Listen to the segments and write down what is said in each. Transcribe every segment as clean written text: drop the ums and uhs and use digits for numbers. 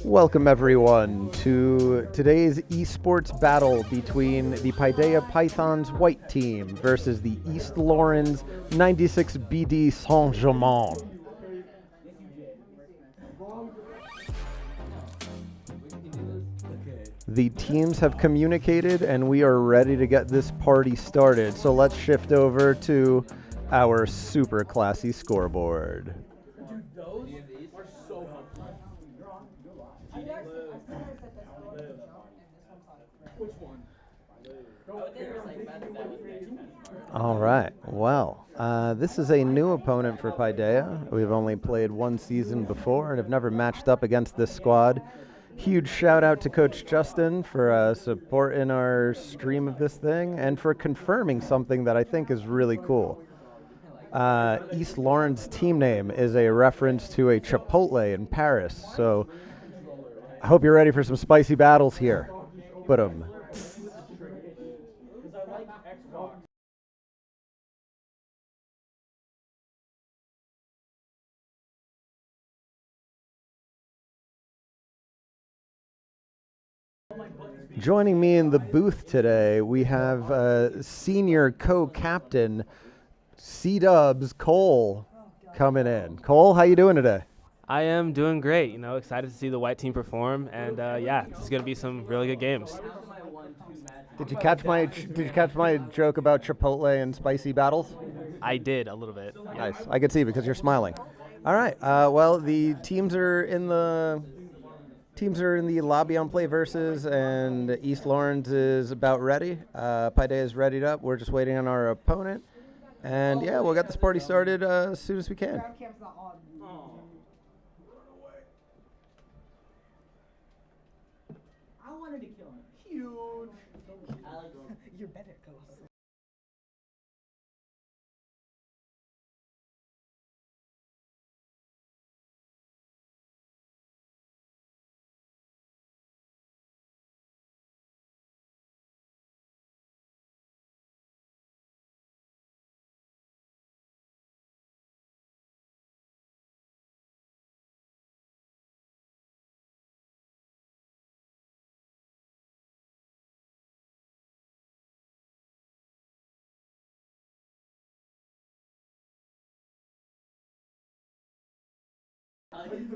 Welcome everyone to today's esports battle between the Paideia Pythons white team versus the East Lawrence 96 BD Saint-Germain. The teams have communicated and we are ready to get this party started. So let's shift over to our super classy scoreboard. All right. Well, this is a new opponent for Paideia. We've only played one season before and have never matched up against this squad. Huge shout out to Coach Justin for supporting our stream of this thing and for confirming something that I think is really cool. East Lawrence team name is a reference to a Chipotle in Paris. So I hope you're ready for some spicy battles here. Boom. Joining me in the booth today, we have senior co-captain C-Dubs Cole coming in. Cole, how you doing today? I am doing great. Excited to see the white team perform, and yeah, this is going to be some really good games. Did you catch my joke about Chipotle and spicy battles? I did a little bit. Nice. I could see because you're smiling. All right. Well, the teams are in the lobby on Play Versus, and East Lawrence is about ready. Paideia is readied up. We're just waiting on our opponent. And yeah, we'll get this party started as soon as we can. I wanted to kill him. Huge. You're better, Ghost.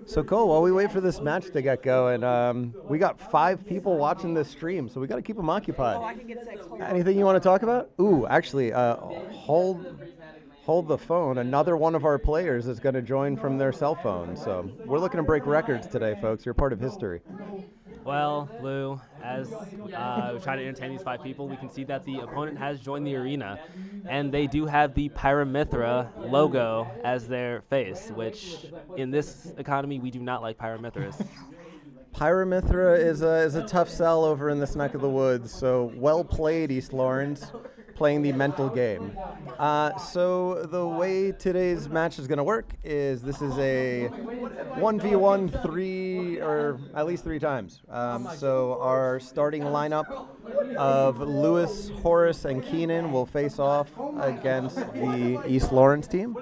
So Cole, while we wait for this match to get going, we got 5 people watching this stream, so we got to keep them occupied. Oh, I can get 6. Anything you want to talk about? Ooh, actually, hold the phone. Another one of our players is going to join from their cell phone. So we're looking to break records today, folks. You're part of history. Well, Lou, as we try to entertain these 5 people, we can see that the opponent has joined the arena, and they do have the Pyramithra logo as their face, which in this economy we do not like Pyramithras. Pyramithra is a tough sell over in this neck of the woods. So well played, East Lawrence, playing the mental game. So the way today's match is going to work is this is a 1v1 3 or at least 3 times. So our starting lineup of Lewis, Horace, and Keenan will face off against the East Lawrence team.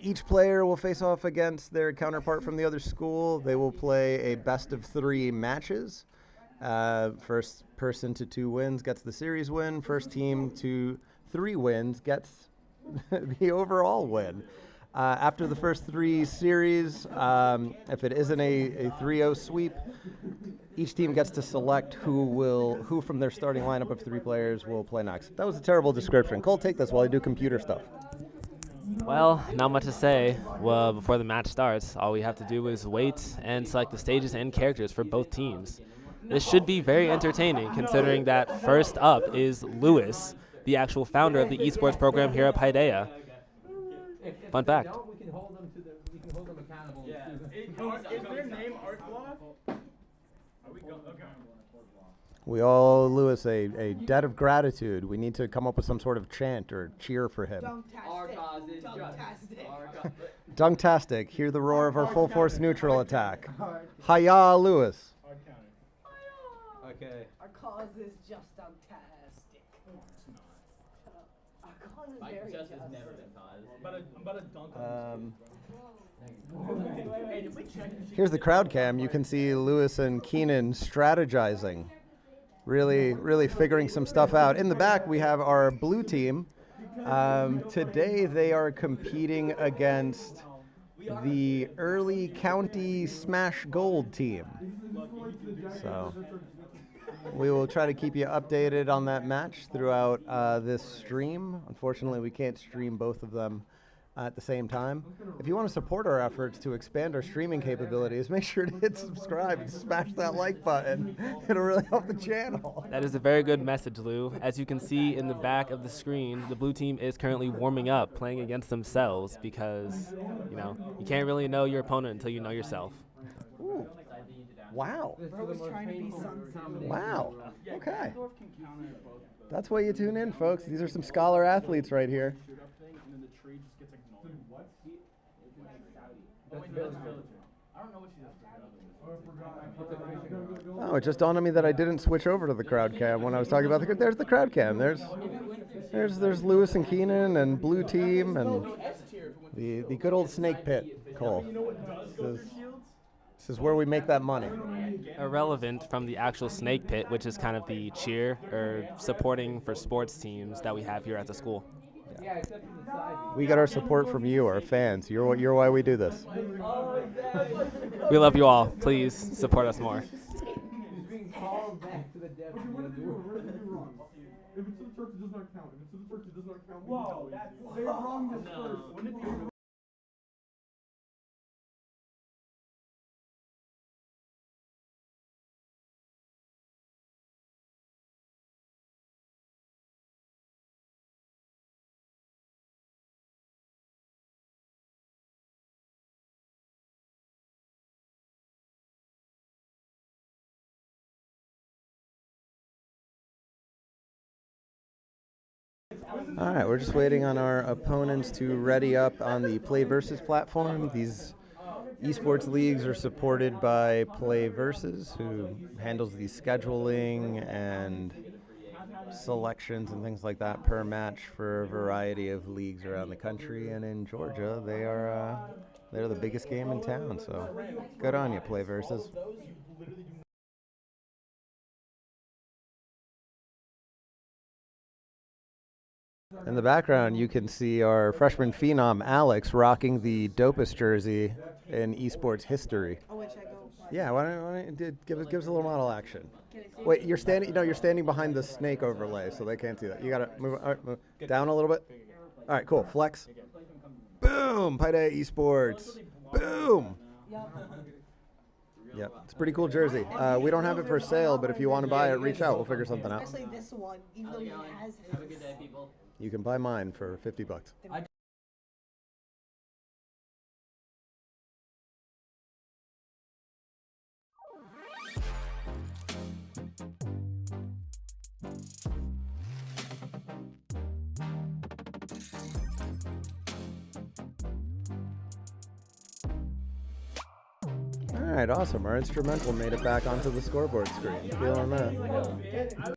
Each player will face off against their counterpart from the other school. They will play a best of 3 matches. First person to 2 wins gets the series win. First team to 3 wins gets the overall win. After the first 3 series, if it isn't a 3-0 sweep, each team gets to select who from their starting lineup of 3 players will play next. That was a terrible description. Cole, take this while I do computer stuff. Well, not much to say. Well, before the match starts, all we have to do is wait and select the stages and characters for both teams. This should be very entertaining, considering that first up is Lewis, the actual founder of the esports program here at Paideia. Fun fact. We can hold them accountable. Yeah. Is their name Art Block? Are we going? Okay. We owe Lewis a debt of gratitude. We need to come up with some sort of chant or cheer for him. Dunktastic. Hear the roar of our full force neutral attack. Hiya, Lewis. Okay. Our cause is just fantastic. No, it's not. Our cause is very just. Never been caused. I'm about to dunk on Here's the crowd cam. You can see Lewis and Keenan strategizing, really figuring some stuff out. In the back, we have our blue team. Today, they are competing against the early county Smash Gold team. So we will try to keep you updated on that match throughout this stream. Unfortunately, we can't stream both of them at the same time. If you want to support our efforts to expand our streaming capabilities, make sure to hit subscribe and smash that like button. It'll really help the channel. That is a very good message, Lou. As you can see in the back of the screen, the blue team is currently warming up, playing against themselves because, you can't really know your opponent until you know yourself. Ooh. Wow. Bro was trying to be Sun. Wow. Okay. That's why you tune in, folks. These are some scholar athletes right here. Oh, it just dawned on me that I didn't switch over to the crowd cam when I was talking about the. There's the crowd cam. There's Lewis and Keenan and blue team and the good old snake pit. Cole. This is where we make that money. Irrelevant from the actual snake pit, which is kind of the cheer or supporting for sports teams that we have here at the school. Yeah. We got our support from you, our fans. You're why we do this. We love you all. Please support us more. If it's to the church, it does not count. If it's to the church, it does not count. Whoa, they're wrong this first. Wouldn't it be All right, we're just waiting on our opponents to ready up on the Play Versus platform. These esports leagues are supported by Play Versus, who handles the scheduling and selections and things like that per match for a variety of leagues around the country. And in Georgia, they're the biggest game in town. So good on you, Play Versus. In the background, you can see our freshman phenom, Alex, rocking the dopest jersey in esports history. Oh, which I go. Yeah, why don't you give us a little model action. Wait, you're standing behind the snake overlay, so they can't see that. You gotta move, all right, move down a little bit. All right, cool. Flex. Boom! Paideia Esports. Boom! Yep, it's a pretty cool jersey. We don't have it for sale, but if you want to buy it, reach out. We'll figure something out. Especially this one, even though he has his. You can buy mine for $50. All right, awesome. Our instrumental made it back onto the scoreboard screen. Feeling that.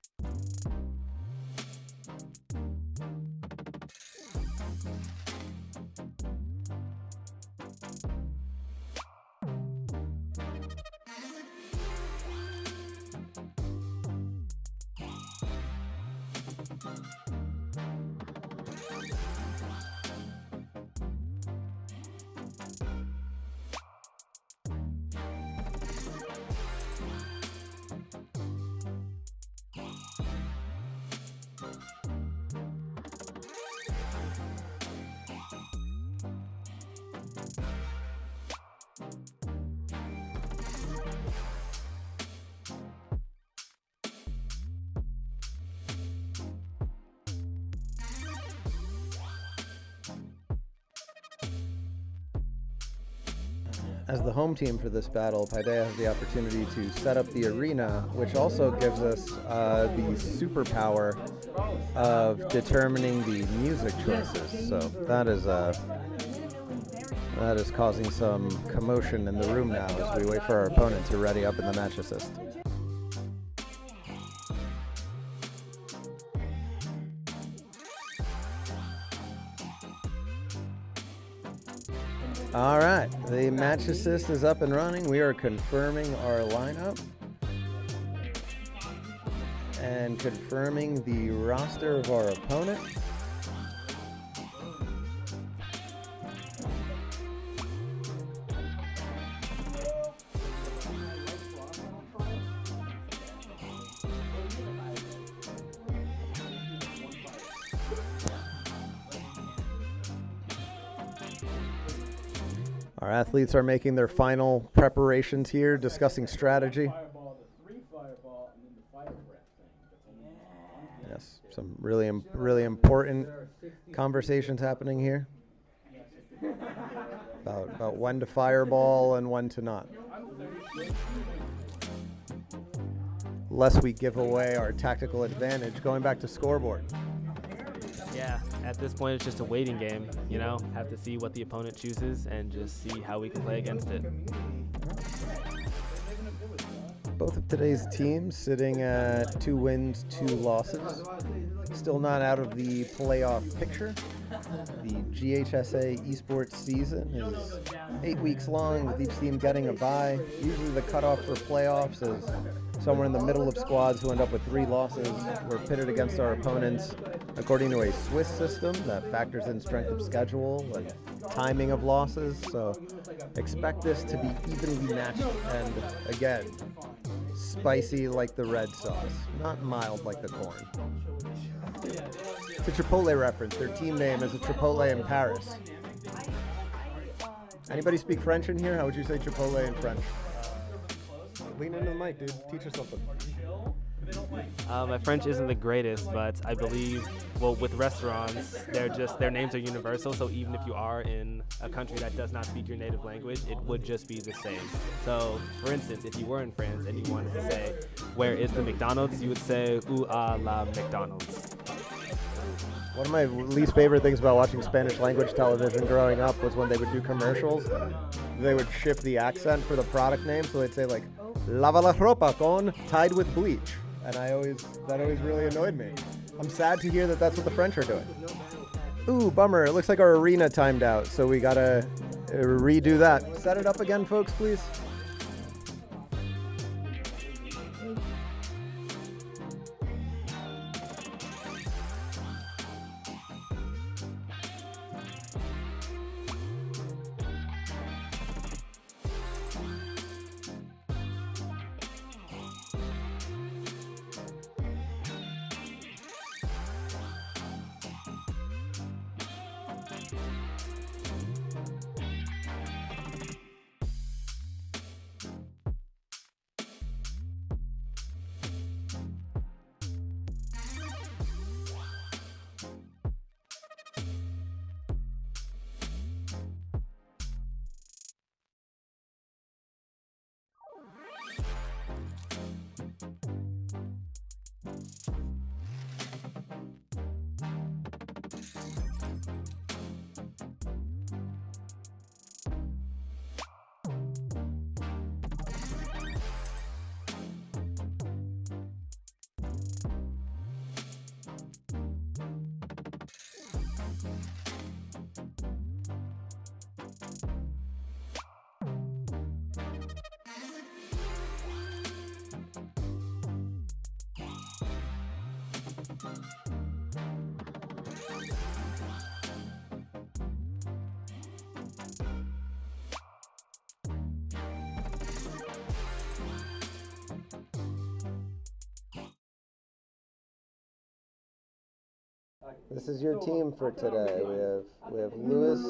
As the home team for this battle, Paideia has the opportunity to set up the arena, which also gives us the superpower of determining the music choices. So that is causing some commotion in the room now as we wait for our opponent to ready up in the match assist. All right, the match assist is up and running. We are confirming our lineup and confirming the roster of our opponent. Our athletes are making their final preparations here, discussing strategy. Yes, some really important conversations happening here about when to fireball and when to not. Lest we give away our tactical advantage. Going back to scoreboard. Yeah, at this point it's just a waiting game, you know? Have to see what the opponent chooses and just see how we can play against it. Both of today's teams sitting at 2 wins, 2 losses. Still not out of the playoff picture. The GHSA Esports season is 8 weeks long, with each team getting a bye. Usually the cutoff for playoffs is somewhere in the middle of squads who end up with 3 losses. We're pitted against our opponents according to a Swiss system that factors in strength of schedule and timing of losses. So expect this to be evenly matched and, again, spicy like the red sauce, not mild like the corn. It's a Chipotle reference. Their team name is a Chipotle in Paris. Anybody speak French in here? How would you say Chipotle in French? Lean into the mic, dude. Teach us something. My French isn't the greatest, but I believe, well, with restaurants, their names are universal, so even if you are in a country that does not speak your native language, it would just be the same. So, for instance, if you were in France and you wanted to say, where is the McDonald's, you would say, où est la McDonald's. One of my least favorite things about watching Spanish language television growing up was when they would do commercials, they would shift the accent for the product name, so they'd say like, lava la ropa con tied with bleach. And that always really annoyed me. I'm sad to hear that that's what the French are doing. Ooh, bummer. It looks like our arena timed out, so we gotta redo that. Set it up again, folks, please. This is your team for today. We have Lewis,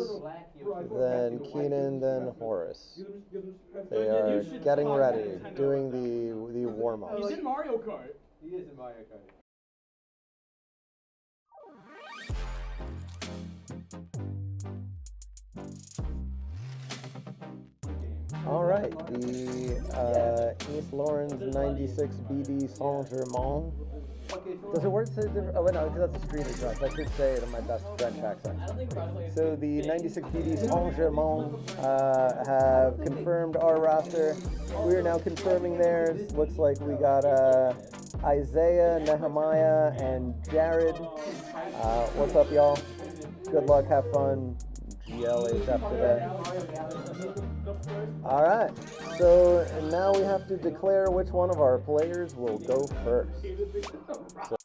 then Keenan, then Horace. They are getting ready, doing the warm-ups. He's in Mario Kart. He is in Mario Kart. All right, the East Lawrence 96 BD Saint-Germain. Does it work? Oh, wait, no, because that's a street address. I should say it in my best French accent. So the 96 BD Saint-Germain have confirmed our roster. We are now confirming theirs. Looks like we got Isaiah, Nehemiah, and Jared. What's up, y'all? Good luck, have fun. GHSA today. All right, so now we have to declare which one of our players will go first. So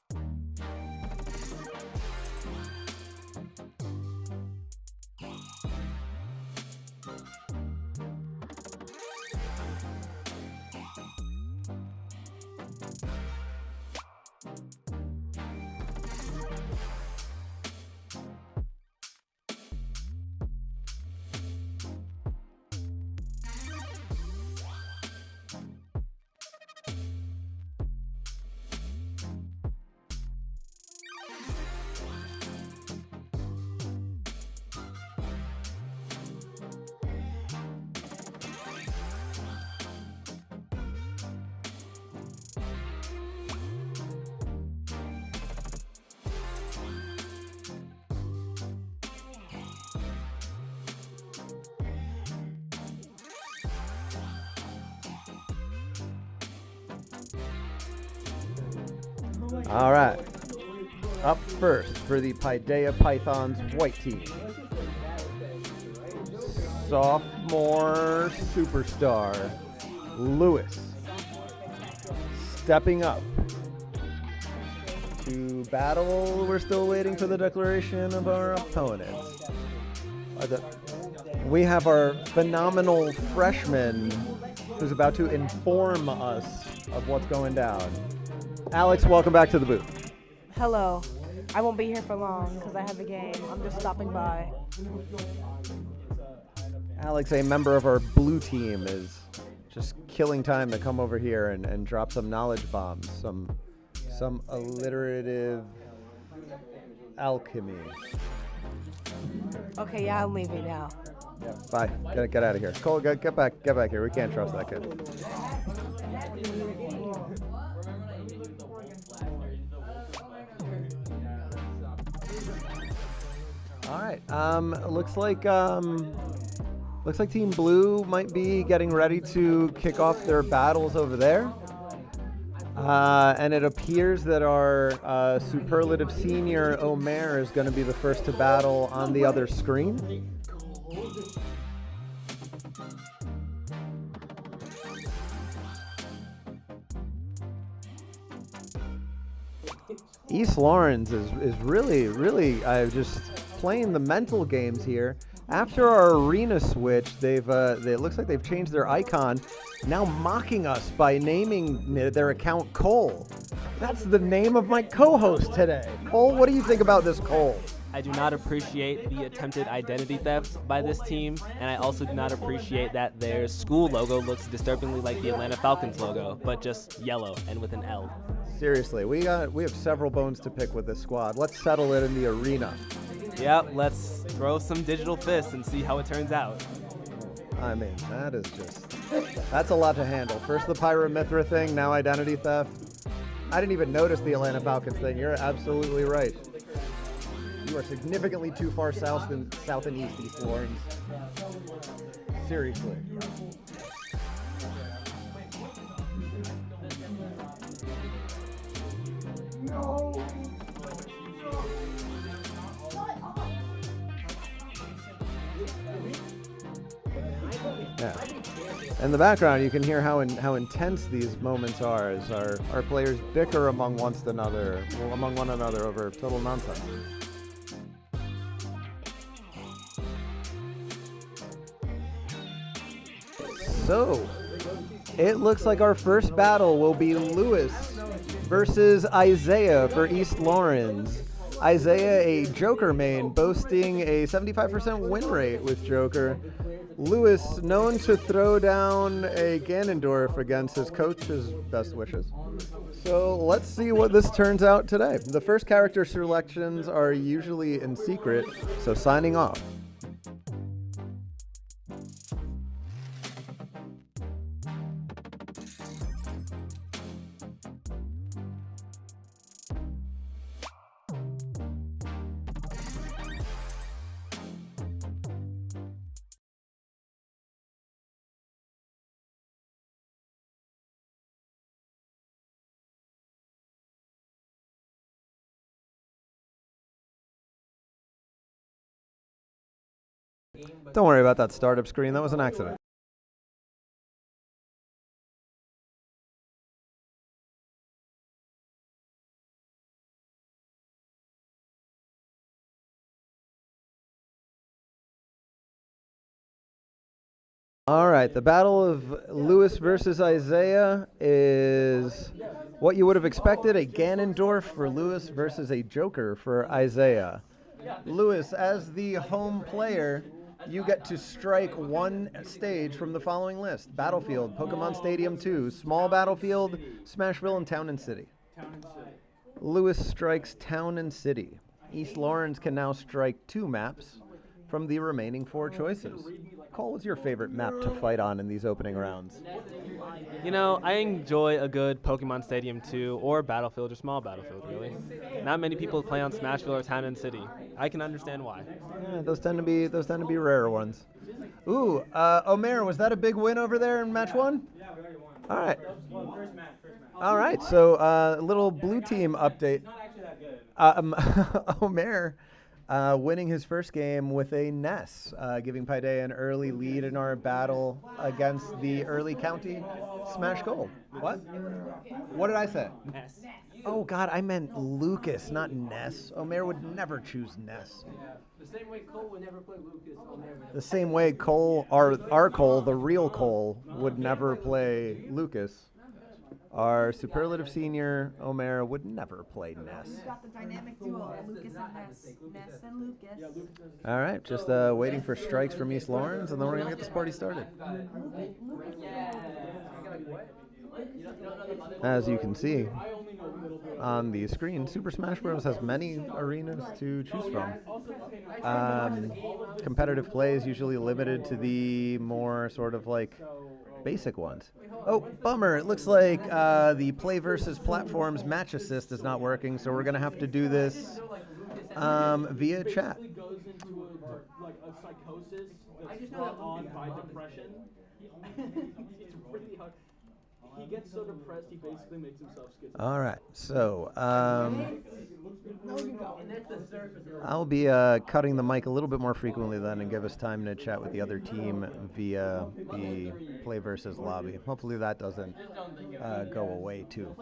all right, up first for the Paideia Pythons white team. Sophomore superstar, Lewis, stepping up to battle. We're still waiting for the declaration of our opponents. We have our phenomenal freshman who's about to inform us of what's going down. Alex, welcome back to the booth. Hello. I won't be here for long because I have a game. I'm just stopping by. Alex, a member of our blue team, is just killing time to come over here and drop some knowledge bombs, some alliterative alchemy. Okay, yeah, I'm leaving now. Yeah, bye. Get out of here. Cole, get back here. We can't trust that kid. All right. Looks like Team Blue might be getting ready to kick off their battles over there. And it appears that our superlative senior Omer is going to be the first to battle on the other screen. East Lawrence is really just playing the mental games here. After our arena switch, it looks like they've changed their icon, now mocking us by naming their account Cole. That's the name of my co-host today. Cole, what do you think about this, Cole? I do not appreciate the attempted identity theft by this team, and I also do not appreciate that their school logo looks disturbingly like the Atlanta Falcons logo, but just yellow and with an L. Seriously, we have several bones to pick with this squad. Let's settle it in the arena. Yep, let's throw some digital fists and see how it turns out. I mean, that's a lot to handle. First the Pyromithra thing, now identity theft. I didn't even notice the Atlanta Falcons thing. You're absolutely right. You are significantly too far south and East Lawrence. Seriously. No. Yeah. In the background, you can hear how intense these moments are as our players bicker among one another over total nonsense. So, it looks like our first battle will be Lewis versus Isaiah for East Lawrence. Isaiah, a Joker main, boasting a 75% win rate with Joker. Lewis, known to throw down a Ganondorf against his coach's best wishes. So let's see what this turns out today. The first character selections are usually in secret, so signing off. Don't worry about that startup screen. That was an accident. All right, the battle of Lewis versus Isaiah is what you would have expected, a Ganondorf for Lewis versus a Joker for Isaiah. Lewis, as the home player, you get to strike one stage from the following list: Battlefield, Pokemon Stadium 2, Small Battlefield, Smashville, and Town and City. Lewis strikes Town and City. East Lawrence can now strike 2 maps from the remaining 4 choices. Cole, what's your favorite map to fight on in these opening rounds? You know, I enjoy a good Pokemon Stadium 2 or Battlefield or Small Battlefield, really. Not many people play on Smashville or Town and City. I can understand why. Yeah, those tend to be rarer ones. Ooh, Omer, was that a big win over there in match 1? Yeah, we already won. All right. First match. All right, so a little blue team update. Not actually that good. Omer winning his first game with a Ness, giving Paideia an early lead in our battle against the early county Smash Gold. What? What did I say? Ness. Oh, God, I meant Lucas, not Ness. Omer would never choose Ness. The same way Cole would never play Lucas. The same way Cole, our Cole, the real Cole, would never play Lucas. Our superlative senior, Omer, would never play Ness. We got the dynamic duo, Lucas and Ness. Ness and Lucas. All right, just waiting for strikes from East Lawrence, and then we're going to get this party started. As you can see on the screen, Super Smash Bros. Has many arenas to choose from. Competitive play is usually limited to the more sort of like basic ones. Oh, bummer. It looks like the Play versus Platforms match assist is not working, so we're going to have to do this via chat. Goes into a psychosis that's brought on by depression. It's really hard. He gets so depressed, he basically makes himself schizophrenic. All right, so I'll be cutting the mic a little bit more frequently then and give us time to chat with the other team via the Play versus lobby. Hopefully that doesn't go away too.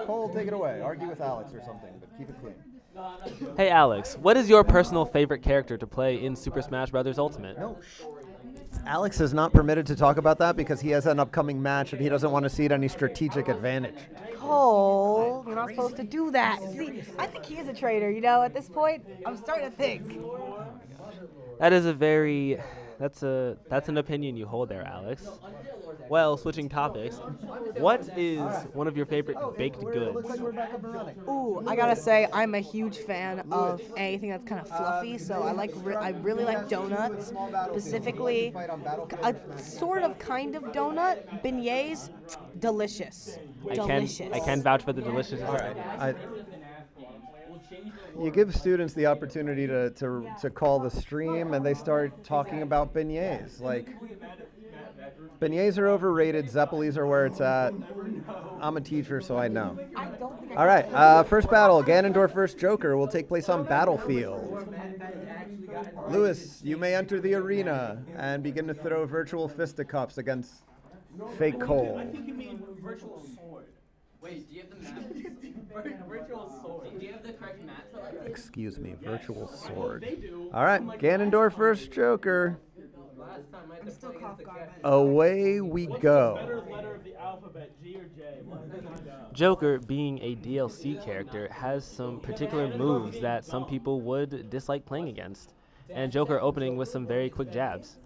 Cole, take it away. Argue with Alex or something, but keep it clean. Hey Alex, what is your personal favorite character to play in Super Smash Bros. Ultimate? No. Alex is not permitted to talk about that because he has an upcoming match and he doesn't want to see it any strategic advantage. Cole, you're not supposed to do that. See, I think he is a traitor, you know, at this point. I'm starting to think. That is that's an opinion you hold there, Alex. Well, switching topics, what is one of your favorite baked goods? Ooh, I gotta say, I'm a huge fan of anything that's kind of fluffy. So I really like donuts, specifically a sort of kind of donut. Beignets, delicious. I can vouch for the delicious. All right. You give students the opportunity to call the stream, and they start talking about beignets. Like, beignets are overrated. Zeppelis are where it's at. I'm a teacher, so I know. All right, first battle, Ganondorf versus Joker, will take place on Battlefield. Lewis, you may enter the arena and begin to throw virtual fisticuffs against fake Cole. I think you mean virtual sword. Wait, do you have the map? Virtual sword. Do you have the correct map selected? Excuse me, virtual sword. They do. All right, Ganondorf versus Joker. Last time I had to still play against the cough cat. Away we Better go. letter of the alphabet, G or J? Let's find out. Joker, being a DLC character, has some particular moves that some people would dislike playing against. And Joker opening with some very quick jabs.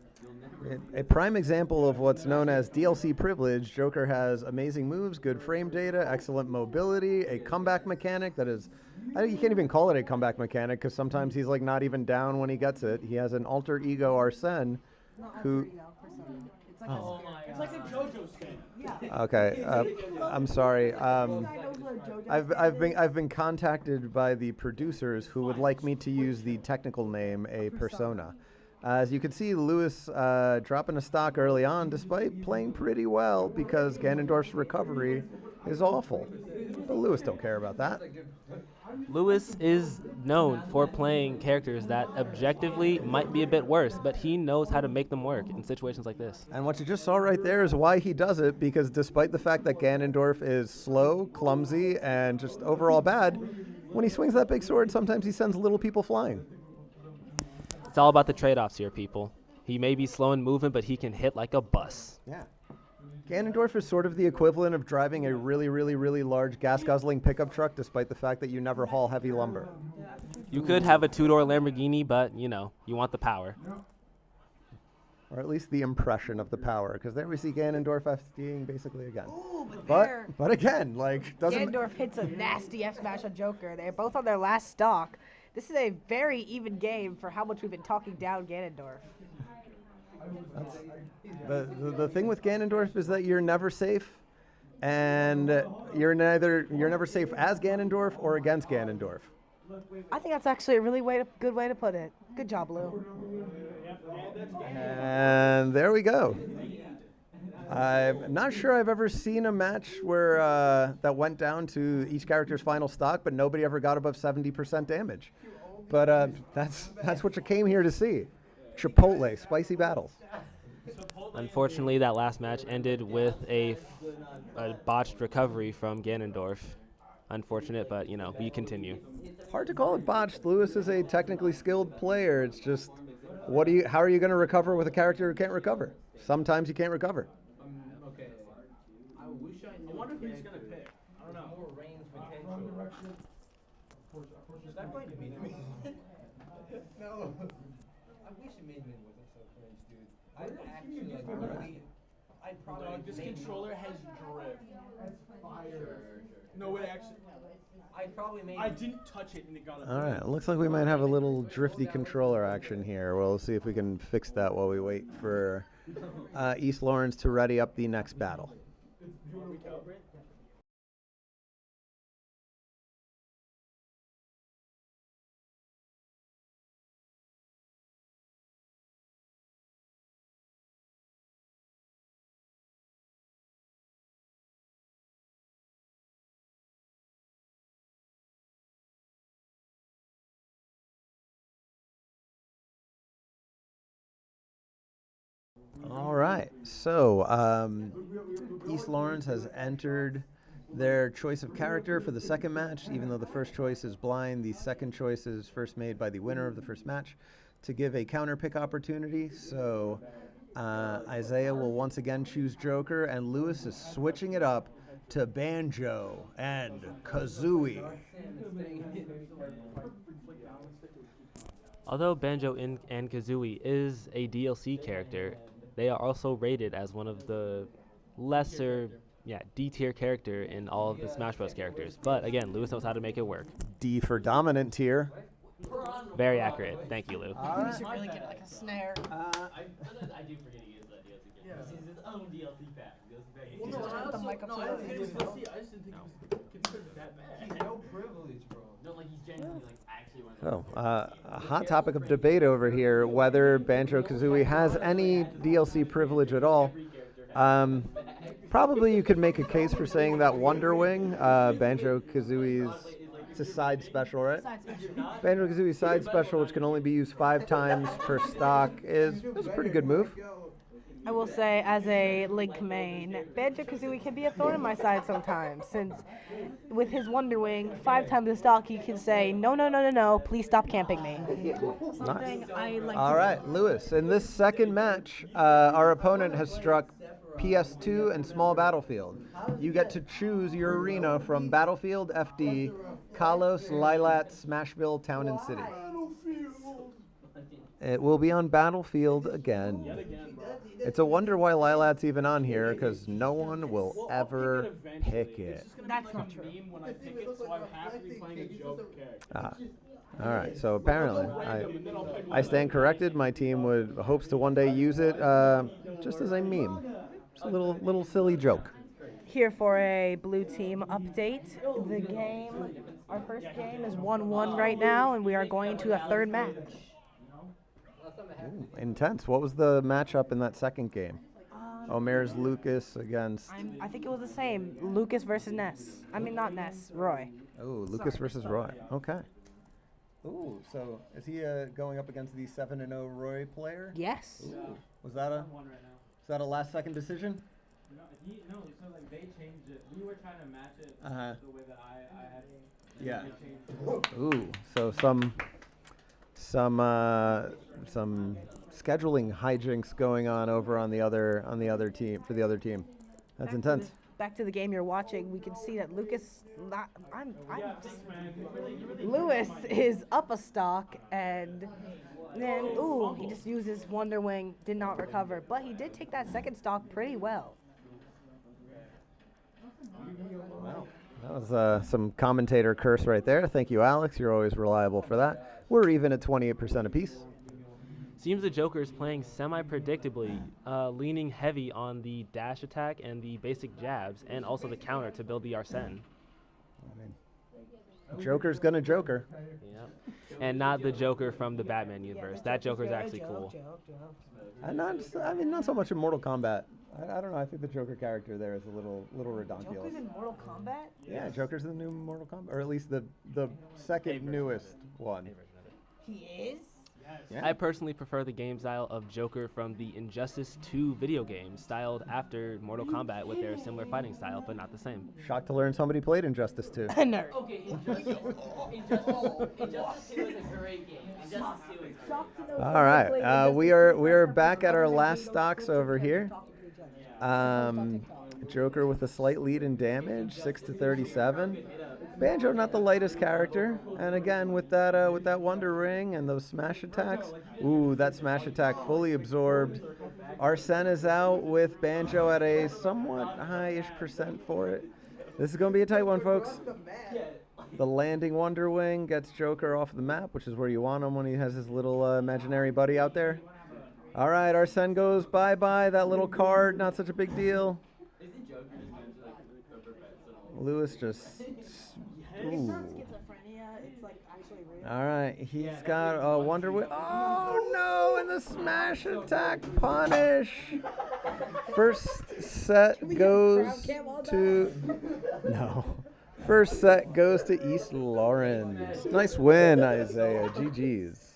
A prime example of what's known as DLC privilege, Joker has amazing moves, good frame data, excellent mobility, a comeback mechanic that is, you can't even call it a comeback mechanic because sometimes he's like not even down when he gets it. He has an alter ego Arsene who... It's like a JoJo skin. Okay, I'm sorry. I've been contacted by the producers who would like me to use the technical name, a persona. As you can see, Lewis dropping a stock early on, despite playing pretty well because Ganondorf's recovery is awful. But Lewis don't care about that. Lewis is known for playing characters that objectively might be a bit worse, but he knows how to make them work in situations like this. And what you just saw right there is why he does it, because despite the fact that Ganondorf is slow, clumsy, and just overall bad, when he swings that big sword, sometimes he sends little people flying. It's all about the trade-offs here, people. He may be slow in movement, but he can hit like a bus. Yeah. Ganondorf is sort of the equivalent of driving a really, really, really large gas-guzzling pickup truck, despite the fact that you never haul heavy lumber. You could have a two-door Lamborghini, but, you know, you want the power. Or at least the impression of the power, because there we see Ganondorf FDing basically again. Ooh, But again, like, doesn't... Ganondorf hits a nasty F smash on Joker. They're both on their last stock. This is a very even game for how much we've been talking down Ganondorf. The thing with Ganondorf is that you're never safe, and you're never safe as Ganondorf or against Ganondorf. I think that's actually a really good way to put it. Good job, Lou. And there we go. I'm not sure I've ever seen a match where that went down to each character's final stock, but nobody ever got above 70% damage. But that's what you came here to see. Chipotle, spicy battles. Unfortunately, that last match ended with a botched recovery from Ganondorf. Unfortunate, but, you know, we continue. Hard to call it botched. Lewis is a technically skilled player. It's just, how are you going to recover with a character who can't recover? Sometimes you can't recover. Okay. I wish I knew. I wonder who he's gonna pick. I don't know. More range potential. Is that going to be me? No. I wish Min Min wasn't so cringe, dude. I'd actually I'd probably. Dog, this controller has drift. No, it actually. I'd probably make. I didn't touch it and it got. All right, it looks like we might have a little drifty controller action here. We'll see if we can fix that while we wait for East Lawrence to ready up the next battle. All right, so East Lawrence has entered their choice of character for the second match. Even though the first choice is blind, the second choice is first made by the winner of the first match to give a counter pick opportunity. So Isaiah will once again choose Joker, and Lewis is switching it up to Banjo and Kazooie. Although Banjo and Kazooie is a DLC character, they are also rated as one of the lesser, D-tier character in all of the Smash Bros. Characters. But again, Lewis knows how to make it work. D for dominant tier. Very accurate. Thank you, Lou. You should really get like a snare. I do forget he is that DLC character. He's his own DLC pack. Just put the mic up to I the- just didn't think he was considered that bad. He's no privilege, bro. No, like he's genuinely like actually one of the. A hot topic of debate over here, whether Banjo-Kazooie has any DLC privilege at all. Probably you could make a case for saying that Wonder Wing, Banjo-Kazooie's, it's a side special, right? Banjo-Kazooie's side special, which can only be used 5 times per stock, is a pretty good move. I will say, as a Link main, Banjo-Kazooie can be a thorn in my side sometimes, since with his Wonder Wing, 5 times the stock, he can say, no, please stop camping me. Something I like All to right, Lewis, in this second match, our opponent has struck PS2 and Small Battlefield. You get to choose your arena from Battlefield, FD, Kalos, Lilat, Smashville, Town and City. It will be on Battlefield again. It's a wonder why Lilat's even on here, because no one will ever pick it. That's not true. When I pick it, so I have to be playing a joke character. All right, so apparently, I stand corrected. My team hopes to one day use it just as a meme. Just a little silly joke. Here for a blue team update. The game, our first game is 1-1 right now, and we are going to a third match. Ooh, intense. What was the matchup in that second game? Omer's Lucas against... I think it was the same. Lucas versus Ness. I mean, not Ness, Roy. Oh, Lucas versus Roy. Okay. Ooh, so is he going up against the 7-0 Roy player? Yes. Ooh. Was that a last second decision? No, so like they changed it. We were trying to match it Uh-huh. the way that I had it. Yeah. They changed it. Ooh, so some scheduling hijinks going on over on the other team for the other team. That's intense. Back to the game you're watching, we can see that Lucas, Lewis is up a stock, and then he just used his Wonder Wing, did not recover, but he did take that second stock pretty well. Wow. That was some commentator curse right there. Thank you, Alex. You're always reliable for that. We're even at 28% apiece. Seems the Joker is playing semi-predictably, leaning heavy on the dash attack and the basic jabs, and also the counter to build the Arsene. Joker's gonna Joker. Yep. And not the Joker from the Batman universe. That Joker is actually cool. Not so much in Mortal Kombat. I don't know. I think the Joker character there is a little redonkulous. Joker's in Mortal Kombat? Yeah, Joker's in the new Mortal Kombat, or at least the second newest one. He is? Yeah. I personally prefer the game style of Joker from the Injustice 2 video game, styled after Mortal Kombat with their similar fighting style, but not the same. Shocked to learn somebody played Injustice 2. A nerd. Okay, Injustice 2 is a great game. Injustice 2 is great. All right, we are back at our last stocks over here. Joker with a slight lead in damage, 6-37. Banjo not the lightest character, and again with that Wonder Ring and those smash attacks. Ooh, that smash attack fully absorbed. Arsene is out with Banjo at a somewhat high-ish percent for it. This is going to be a tight one, folks. The landing Wonder Wing gets Joker off the map, which is where you want him when he has his little imaginary buddy out there. All right, Arsene goes bye-bye. That little card, not such a big deal. Lewis just... Ooh. All right, he's got a Wonder Wing. Oh, no, and the smash attack punish. First set goes to... No. First set goes to East Lawrence. Nice win, Isaiah. GG's.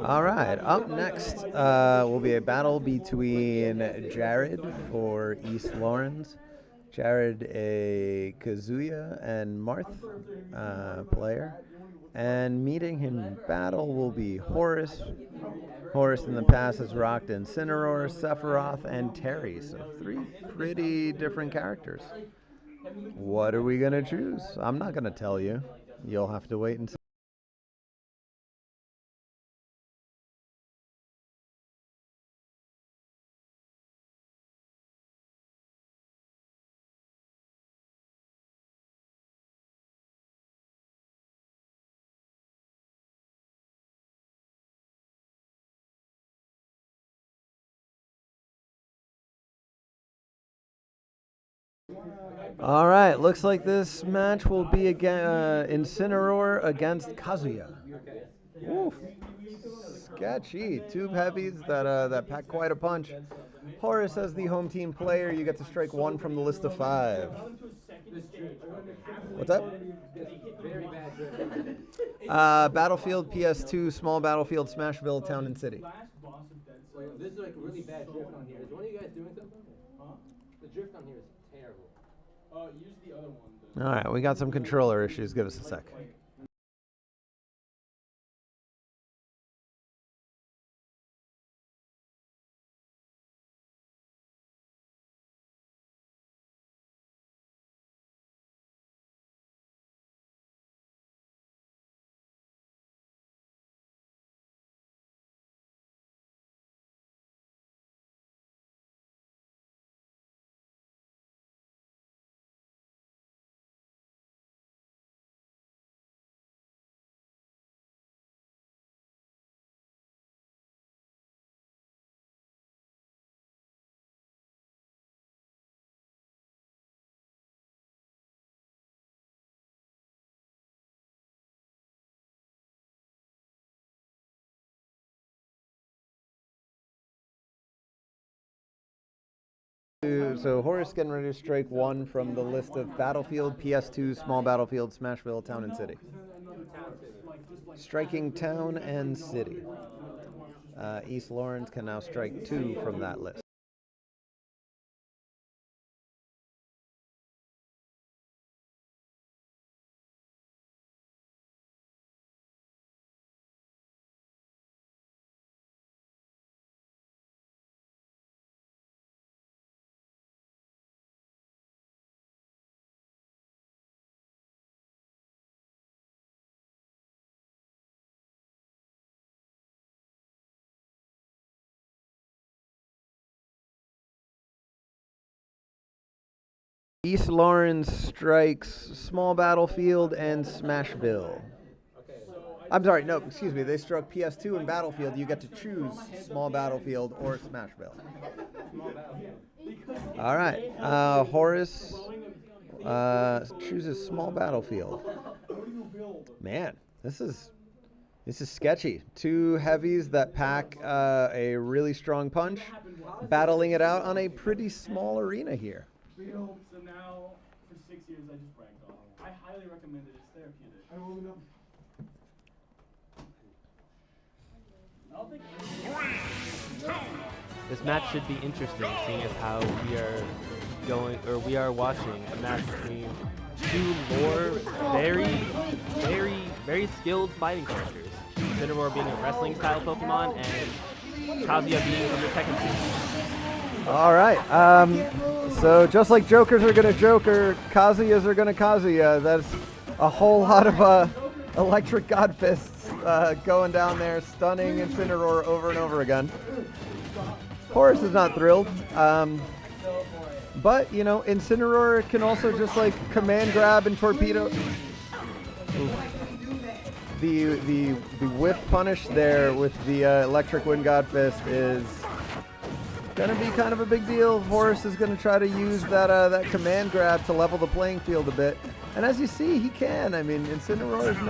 All right, up next will be a battle between Jared for East Lawrence. Jared, a Kazuya and Marth player. And meeting him in battle will be Horus. Horus in the past has rocked Incineroar, Sephiroth, and Terry. So 3 pretty different characters. What are we going to choose? I'm not going to tell you. You'll have to wait and see. All right, looks like this match will be again Incineroar against Kazuya. Oof. Sketchy. Two heavies that pack quite a punch. Horace, as the home team player, you get to strike one from the list of 5. What's up? Battlefield PS2, small battlefield, Smashville, Town and City. This is like a really bad drift on here. Is one of you guys doing something? Huh? The drift on here is terrible. Use the other one. All right, we got some controller issues. Give us a sec. So Horace getting ready to strike one from the list of Battlefield, PS2, small battlefield, Smashville, Town and City. Striking Town and City. East Lawrence can now strike 2 from that list. East Lawrence strikes small battlefield and Smashville. I'm sorry, no, excuse me. They struck PS2 and Battlefield. You get to choose small battlefield or Smashville. All right, Horace chooses small battlefield. Man, this is sketchy. Two heavies that pack a really strong punch, battling it out on a pretty small arena here. So now, for 6 years, I just bragged off. I highly recommend it. It's therapeutic. I don't know. This match should be interesting, seeing as how we are watching a match between two very skilled fighting characters. Incineroar being a wrestling style Pokemon and Kazuya being from the Tekken series. All right. So just like Jokers are gonna Joker, Kazuyas are gonna Kazuya. That's a whole lot of electric God fists going down there, stunning Incineroar over and over again. Horace is not thrilled, but you know, Incineroar can also just like command grab and torpedo. The whiff punish there with the electric wind God fist is gonna be kind of a big deal. Horace is gonna try to use that command grab to level the playing field a bit, and as you see, he can. I mean, Incineroar's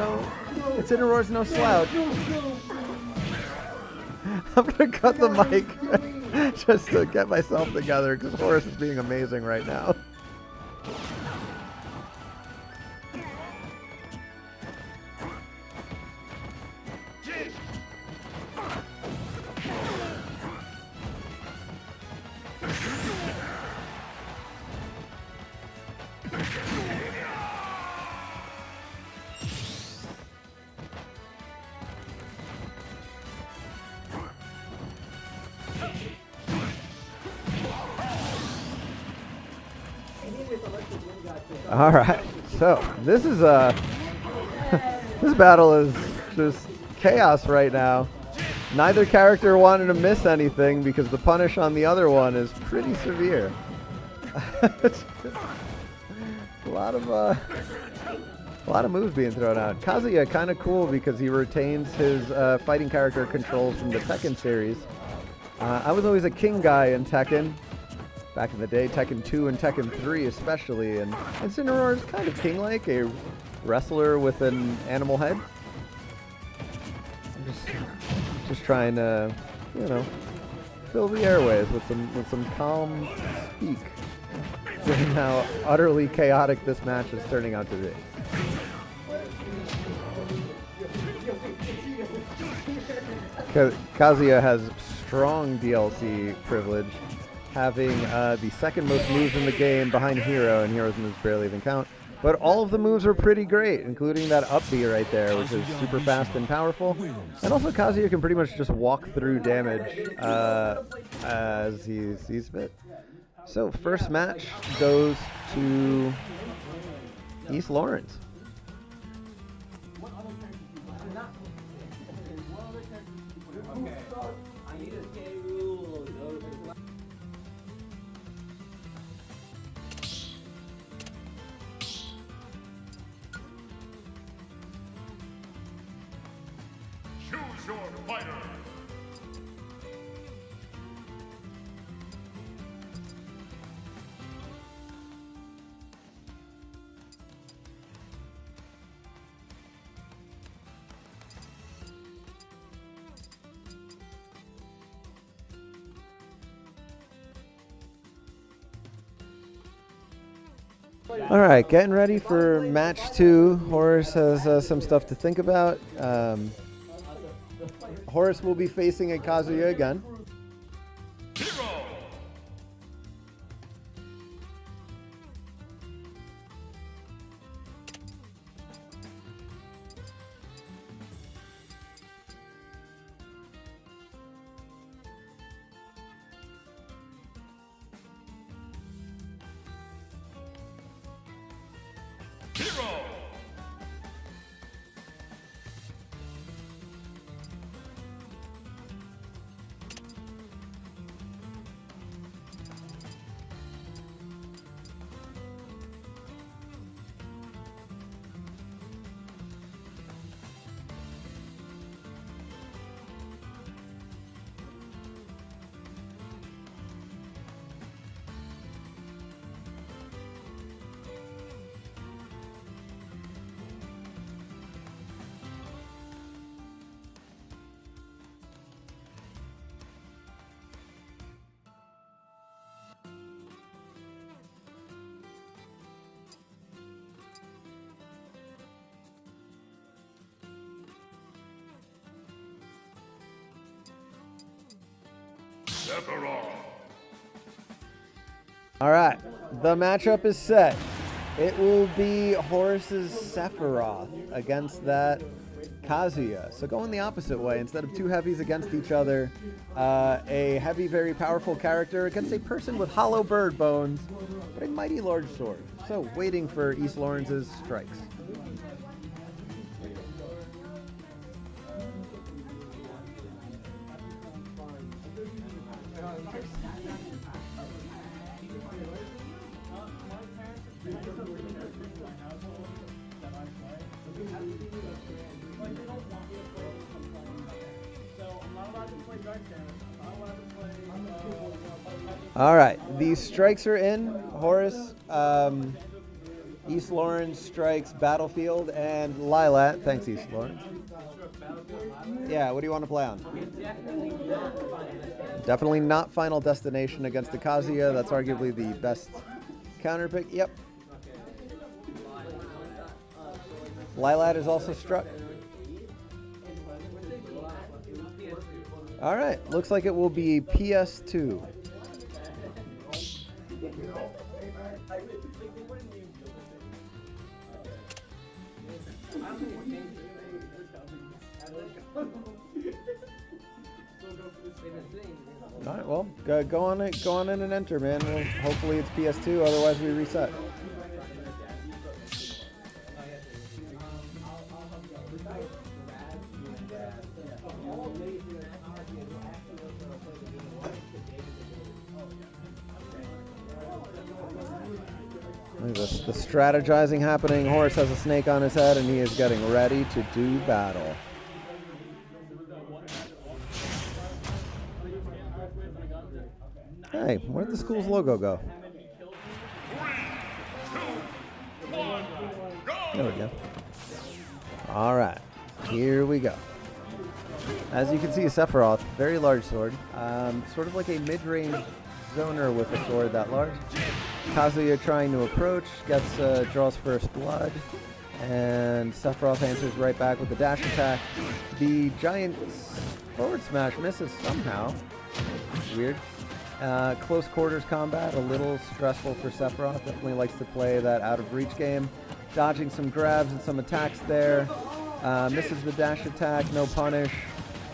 no slouch. I'm gonna cut the mic just to get myself together because Horace is being amazing right now. All right, so this is this battle is just chaos right now. Neither character wanted to miss anything because the punish on the other one is pretty severe. A lot of moves being thrown out. Kazuya kind of cool because he retains his fighting character controls from the Tekken series. I was always a King guy in Tekken. back in the day, Tekken 2 and Tekken 3 especially, and Incineroar is kind of king-like, a wrestler with an animal head. I'm just trying to, you know, fill the airways with some calm speak, given how utterly chaotic this match is turning out to be. Kazuya has strong DLC privilege, having the second most moves in the game behind Hero, and Hero's moves barely even count. But all of the moves are pretty great, including that up B right there, which is super fast and powerful. And also Kazuya can pretty much just walk through damage as he sees fit. So first match goes to East Lawrence. Choose your fighter. All right, getting ready for match 2. Horace has some stuff to think about. Horace will be facing a Kazuya again. Hero. Hero. Sephiroth. All right, the matchup is set. It will be Horace's Sephiroth against that Kazuya. So going the opposite way, instead of two heavies against each other, a heavy, very powerful character against a person with hollow bird bones, but a mighty large sword. So waiting for East Lawrence's strikes. All right, these strikes are in. Horace, East Lawrence strikes Battlefield and Lilat. Thanks, East Lawrence. Yeah, what do you want to play on? Definitely not Final Destination against the Kazuya. That's arguably the best counter pick. Yep. Lilat is also struck. All right, looks like it will be PS2. All right, well, go on in and enter, man. Well, hopefully it's PS2, otherwise we reset. The strategizing happening. Horace has a snake on his head, and he is getting ready to do battle. Hey, where'd the school's logo go? There we go. All right, here we go. As you can see, Sephiroth, very large sword, sort of like a mid-range zoner with a sword that large. Kazuya trying to approach, draws first blood, and Sephiroth answers right back with the dash attack. The giant forward smash misses somehow. Weird. Close quarters combat, a little stressful for Sephiroth. Definitely likes to play that out of reach game. Dodging some grabs and some attacks there. Misses the dash attack, no punish,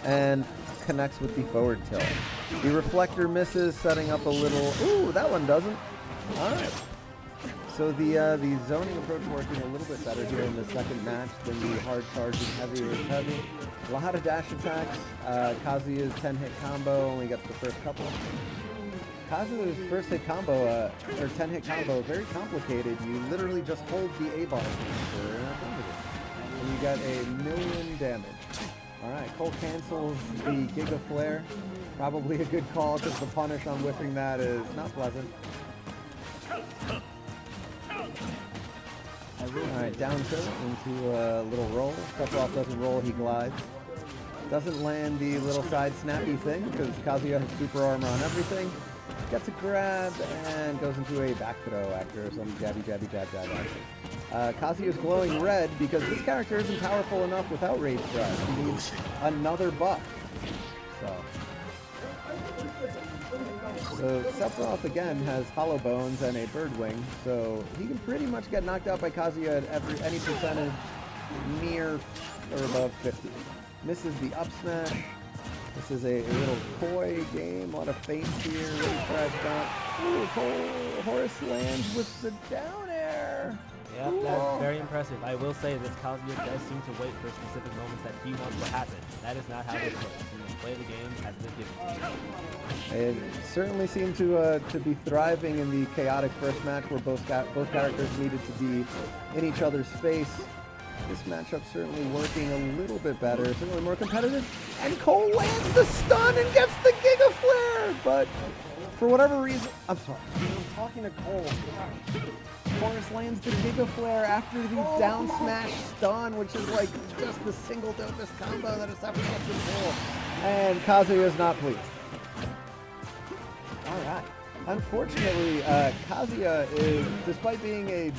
and connects with the forward tilt. The reflector misses, setting up a little... Ooh, that one doesn't. All right. So the zoning approach working a little bit better here in the second match than the hard charging heavy is heavy. A lot of dash attacks. Kazuya's 10-hit combo only gets the first couple. Kazuya's first hit combo, or 10-hit combo, very complicated. You literally just hold the A-bar for and you got a million damage. All right, Cole cancels the Giga Flare. Probably a good call because the punish on whipping that is not pleasant. All right, down tilt into a little roll. Sephiroth doesn't roll, he glides. Doesn't land the little side snappy thing because Kazuya has super armor on everything. Gets a grab and goes into a back throw after some jabby, jab action. Kazuya's glowing red because this character isn't powerful enough without rage grab. He needs another buff. So Sephiroth again has hollow bones and a bird wing, so he can pretty much get knocked out by Kazuya at any percentage near or above 50. Misses the up smash. This is a little coy game, a lot of feints here, really tries down. Ooh, Horace lands with the down air. Yeah, that's very impressive. I will say this Kazuya does seem to wait for specific moments that he wants to happen. That is not how this works. You must play the game as it is given. It certainly seemed to be thriving in the chaotic first match where both characters needed to be in each other's face. This matchup certainly working a little bit better, certainly more competitive. And Cole lands the stun and gets the Giga Flare! But for whatever reason, I'm sorry, I'm talking to Cole. Horace lands the Giga Flare after the down smash stun, which is like just the single dopest combo that a Sephiroth can pull. And Kazuya is not pleased. All right. Unfortunately, Kazuya is, despite being a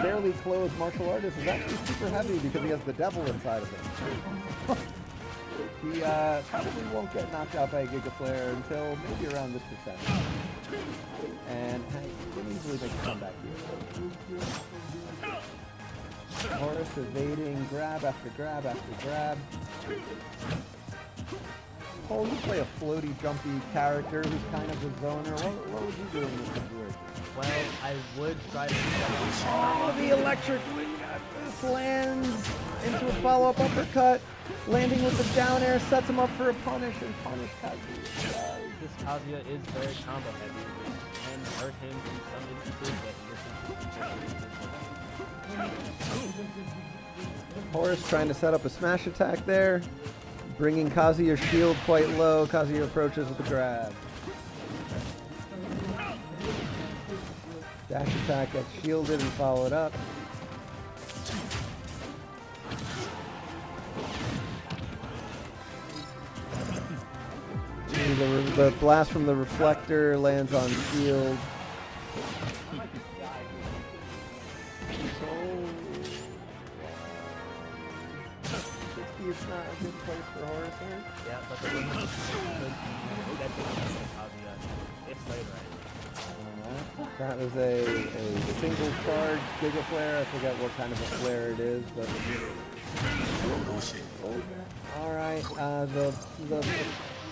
fairly closed martial artist, is actually super heavy because he has the devil inside of him. He probably won't get knocked out by a Giga Flare until maybe around this percent. And he can easily make a comeback here. Horace evading grab after grab after grab. Cole, you play a floaty, jumpy character who's kind of a zoner. What would you do in this situation? Well, I would try to... Oh, the electric wing this lands into a follow-up uppercut. Landing with the down air sets him up for a punish and punish Kazuya. This Kazuya is very combo heavy, which can hurt him in some instances, but Horace trying to set up a smash attack there. Bringing Kazuya's shield quite low. Kazuya approaches with a grab. Dash attack gets shielded and followed up. The blast from the reflector lands on shield. It's not a good place for Horace here. yeah, but the thing is, it's played right. That was a single charge Giga Flare. I forget what kind of a flare it is, but all right. The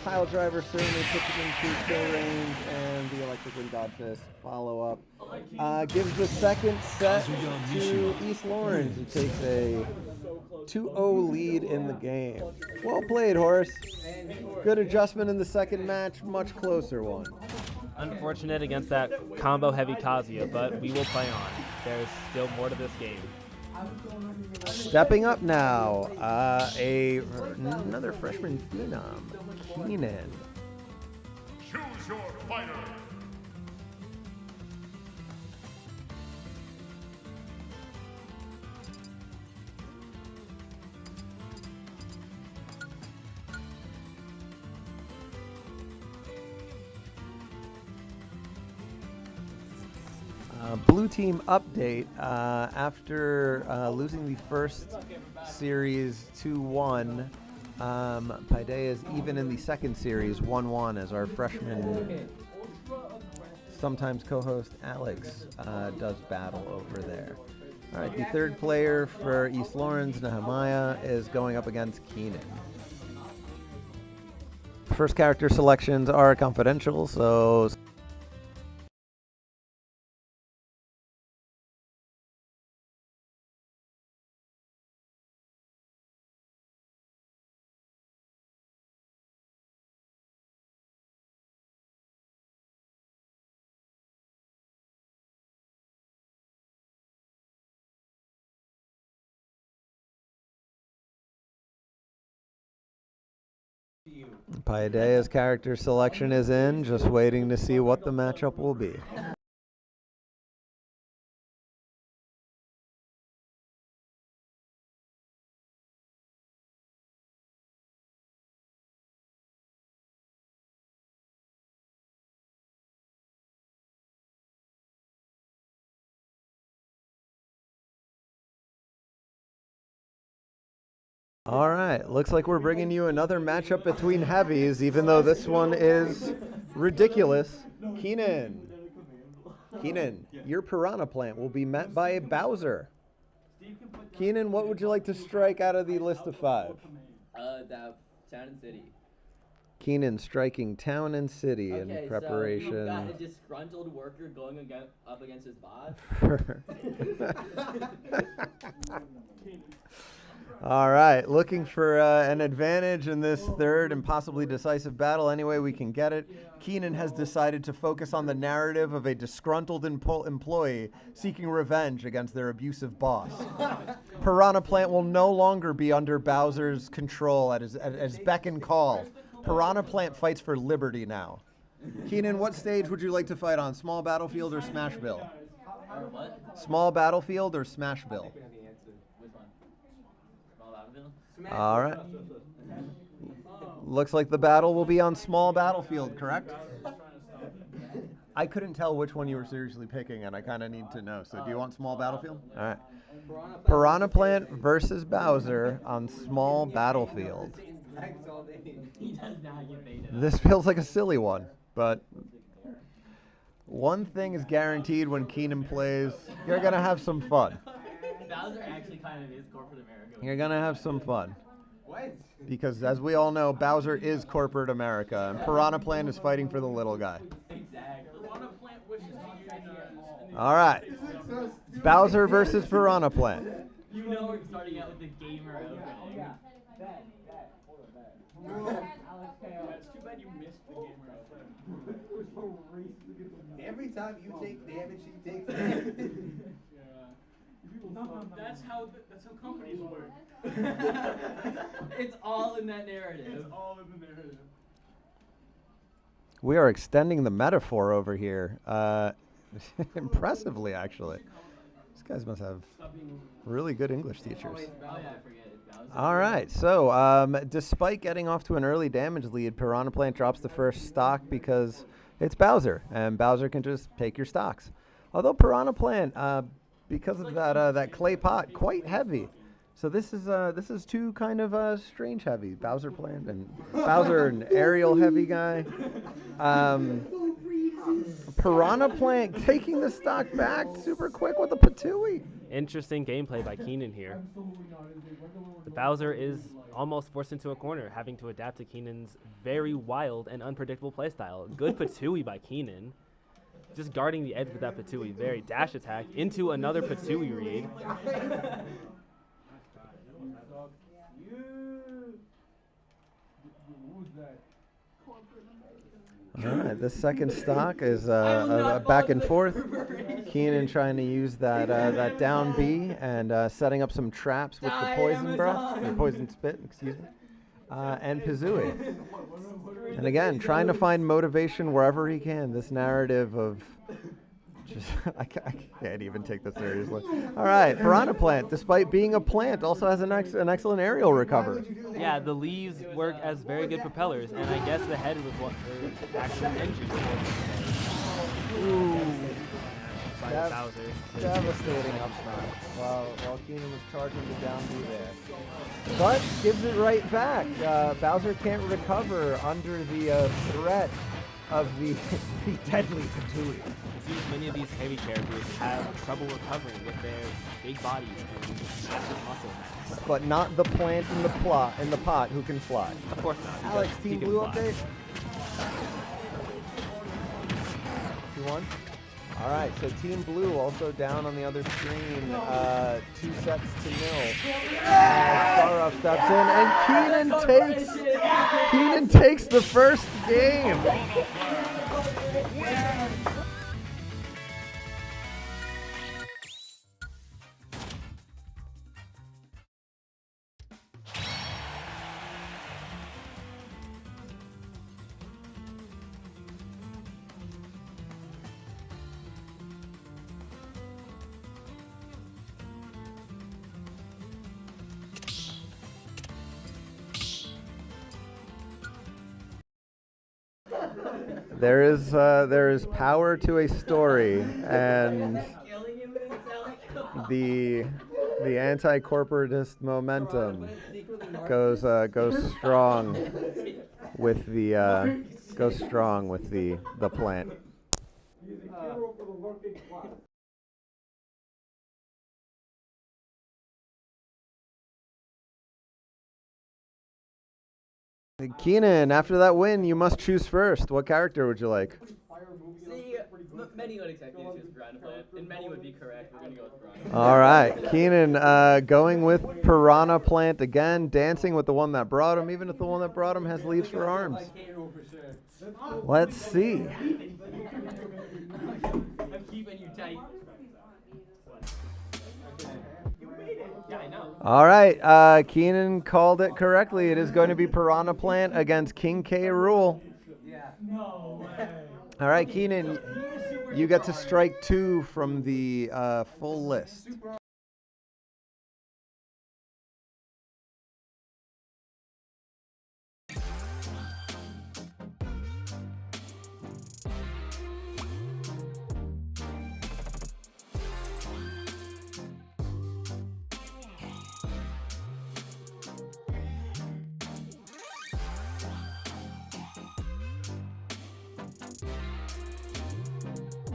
pile driver certainly puts it into kill range, and the electric wind dodge fist follow up gives the second set to East Lawrence, who takes a 2-0 lead in the game. Well played, Horace. Good adjustment in the second match, much closer one. Unfortunate against that combo-heavy Kazuya, but we will play on. There's still more to this game. Stepping up now, another freshman phenom, Keenan. Choose your fighter. Blue team update. After losing the first series 2-1, Paideia is even in the second series 1-1 as our freshman, sometimes co-host Alex, does battle over there. All right, the third player for East Lawrence, Nehemiah, is going up against Keenan. First character selections are confidential, so Paideia's character selection is in, just waiting to see what the matchup will be. All right, looks like we're bringing you another matchup between heavies, even though this one is ridiculous. Keenan, your piranha plant will be met by a Bowser. Keenan, what would you like to strike out of the list of 5? That Town and City. Keenan striking Town and City in preparation. So you've got a disgruntled worker going up against his boss. All right, looking for an advantage in this third and possibly decisive battle any way we can get it. Keenan has decided to focus on the narrative of a disgruntled employee seeking revenge against their abusive boss. Piranha Plant will no longer be under Bowser's control at his beck and call. Piranha Plant fights for liberty now. Keenan, what stage would you like to fight on? Small battlefield or Smashville? What? Small battlefield or Smashville? Which one? Small Battlefield? All right. Looks like the battle will be on small battlefield, correct? I couldn't tell which one you were seriously picking, and I kind of need to know. So do you want small battlefield? All right. Piranha Plant versus Bowser on small battlefield. He does not get beta. This feels like a silly one, but one thing is guaranteed when Keenan plays, you're going to have some fun. Bowser actually kind of is corporate America. You're going to have some fun. What? Because as we all know, Bowser is corporate America, and Piranha Plant is fighting for the little guy. Exactly. Piranha Plant wishes to unionize. All right. Bowser versus Piranha Plant. You know we're starting out with the gamer opening. It's too bad you missed the game right. Every time you take damage, she takes damage. That's how companies work. It's all in that narrative. It's all in the narrative. We are extending the metaphor over here. Impressively, actually. These guys must have really good English teachers. Oh yeah, I forget. All right, so despite getting off to an early damage lead, Piranha Plant drops the first stock because it's Bowser, and Bowser can just take your stocks. Although Piranha Plant, because of that clay pot, quite heavy. So this is two kind of strange heavy. Bowser Plant and Bowser, an aerial heavy guy. Piranha Plant taking the stock back super quick with a Patooey. Interesting gameplay by Keenan here. The Bowser is almost forced into a corner, having to adapt to Keenan's very wild and unpredictable playstyle. Good Patooey by Keenan. Just guarding the edge with that Patooey. Very dash attack into another Patooey read. All right, this second stock is a back and forth. Keenan trying to use that down B and setting up some traps with the poison breath, or poison spit, excuse me. and Pizui. And again, trying to find motivation wherever he can. This narrative of just, I can't even take this seriously. All right, Piranha Plant, despite being a plant, also has an excellent aerial recovery. Yeah, the leaves work as very good propellers, and I guess the head was what her actual engine was. Ooh. By Bowser. Devastating up smash while Keenan was charging the down B there. But gives it right back. Bowser can't recover under the threat of the deadly Pizui. It seems many of these heavy characters have trouble recovering with their big bodies and massive muscle mass. But not the plant in the pot who can fly. Of course not. Alex, He Team can Blue fly. update. 2-1. All right, so Team Blue also down on the other screen, 2 sets to 0. Starov steps in, and Keenan takes the first game. There is power to a story, and the anti-corporatist momentum goes strong with the plant. Keenan, after that win, you must choose first. What character would you like? See, many would accept you as Piranha Plant, and many would be correct. We're going to go with Piranha Plant. All right, Keenan going with Piranha Plant again, dancing with the one that brought him, even if the one that brought him has leaves for arms. Let's see. I'm keeping you tight. Yeah, I know. All right, Keenan called it correctly. It is going to be Piranha Plant against King K. Rool. No way. All right, Keenan, you get to strike 2 from the full list.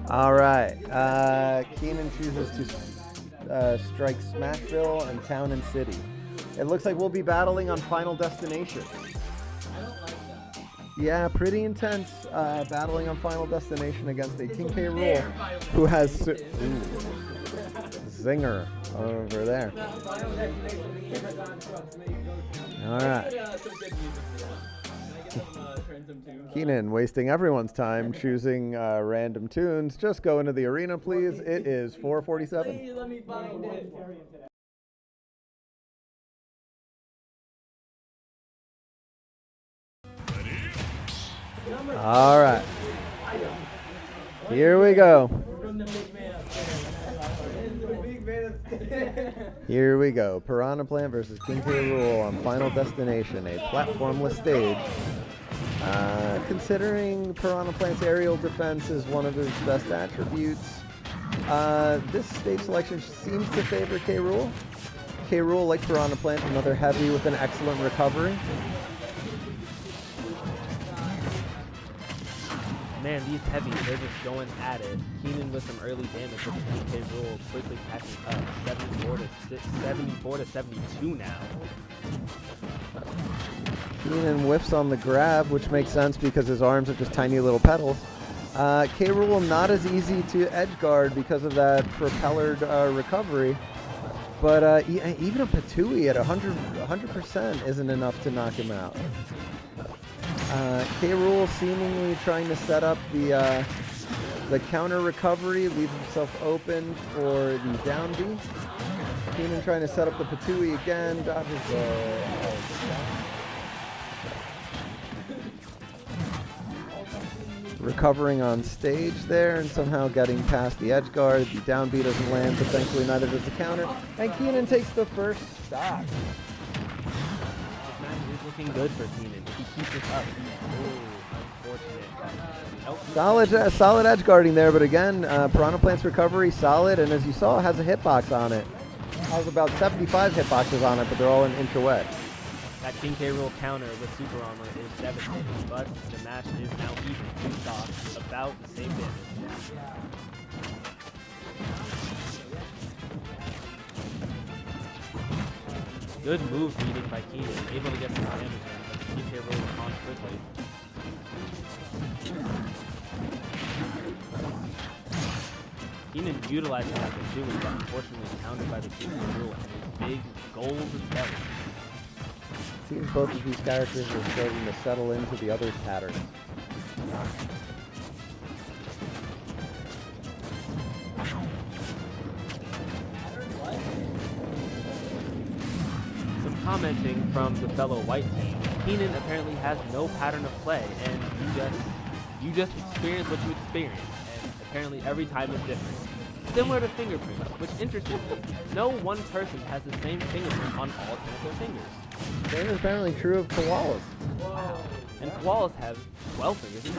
All right, Keenan chooses to strike Smashville and Town and City. It looks like we'll be battling on Final Destination. I don't like that. Yeah, pretty intense battling on Final Destination against a King K. Rool who has Zinger over there. All right. Keenan wasting everyone's time choosing random tunes. Just go into the arena, please. It is 4:47. Please let me find it. All right. Here we go. Here we go. Piranha Plant versus King K. Rool on Final Destination, a platformless stage. Considering Piranha Plant's aerial defense is one of his best attributes, this stage selection seems to favor K. Rool. K. Rool, like Piranha Plant, another heavy with an excellent recovery. Man, these heavies, they're just going at it. Keenan with some early damage with the PK Rool quickly catching up. 74 to 72 now. Keenan whiffs on the grab, which makes sense because his arms are just tiny little pedals. K. Rool not as easy to edge guard because of that propellered recovery. But even a Pizui at 100% isn't enough to knock him out. K. Rool seemingly trying to set up the counter recovery, leaves himself open for the down B. Keenan trying to set up the Pizui again, dodges the recovering on stage there and somehow getting past the edge guard. The down B doesn't land, but thankfully neither does the counter. And Keenan takes the first stock. This match is looking good for Keenan. If he keeps this up. Oh, unfortunate. Nope. Solid edge guarding there, but again, Piranha Plant's recovery solid, and as you saw, has a hitbox on it. Has about 75 hitboxes on it, but they're all an inch away. That King K. Rool counter with super armor is devastating, but the match is now even. 2 stocks, about the same damage. Good move reading by Keenan, able to get some damage in, but King K. Rool responds quickly. Keenan utilizing that Paideia, but unfortunately countered by the King K. Rool and his big gold belly. Seems both of these characters are starting to settle into the other's patterns. Some commenting from the fellow white team. Keenan apparently has no pattern of play, and you just experience what you experience, and apparently every time is different. Similar to fingerprints, which interestingly, no one person has the same fingerprint on all 10 of their fingers. Same is apparently true of koalas. Wow. And koalas have 12 fingers in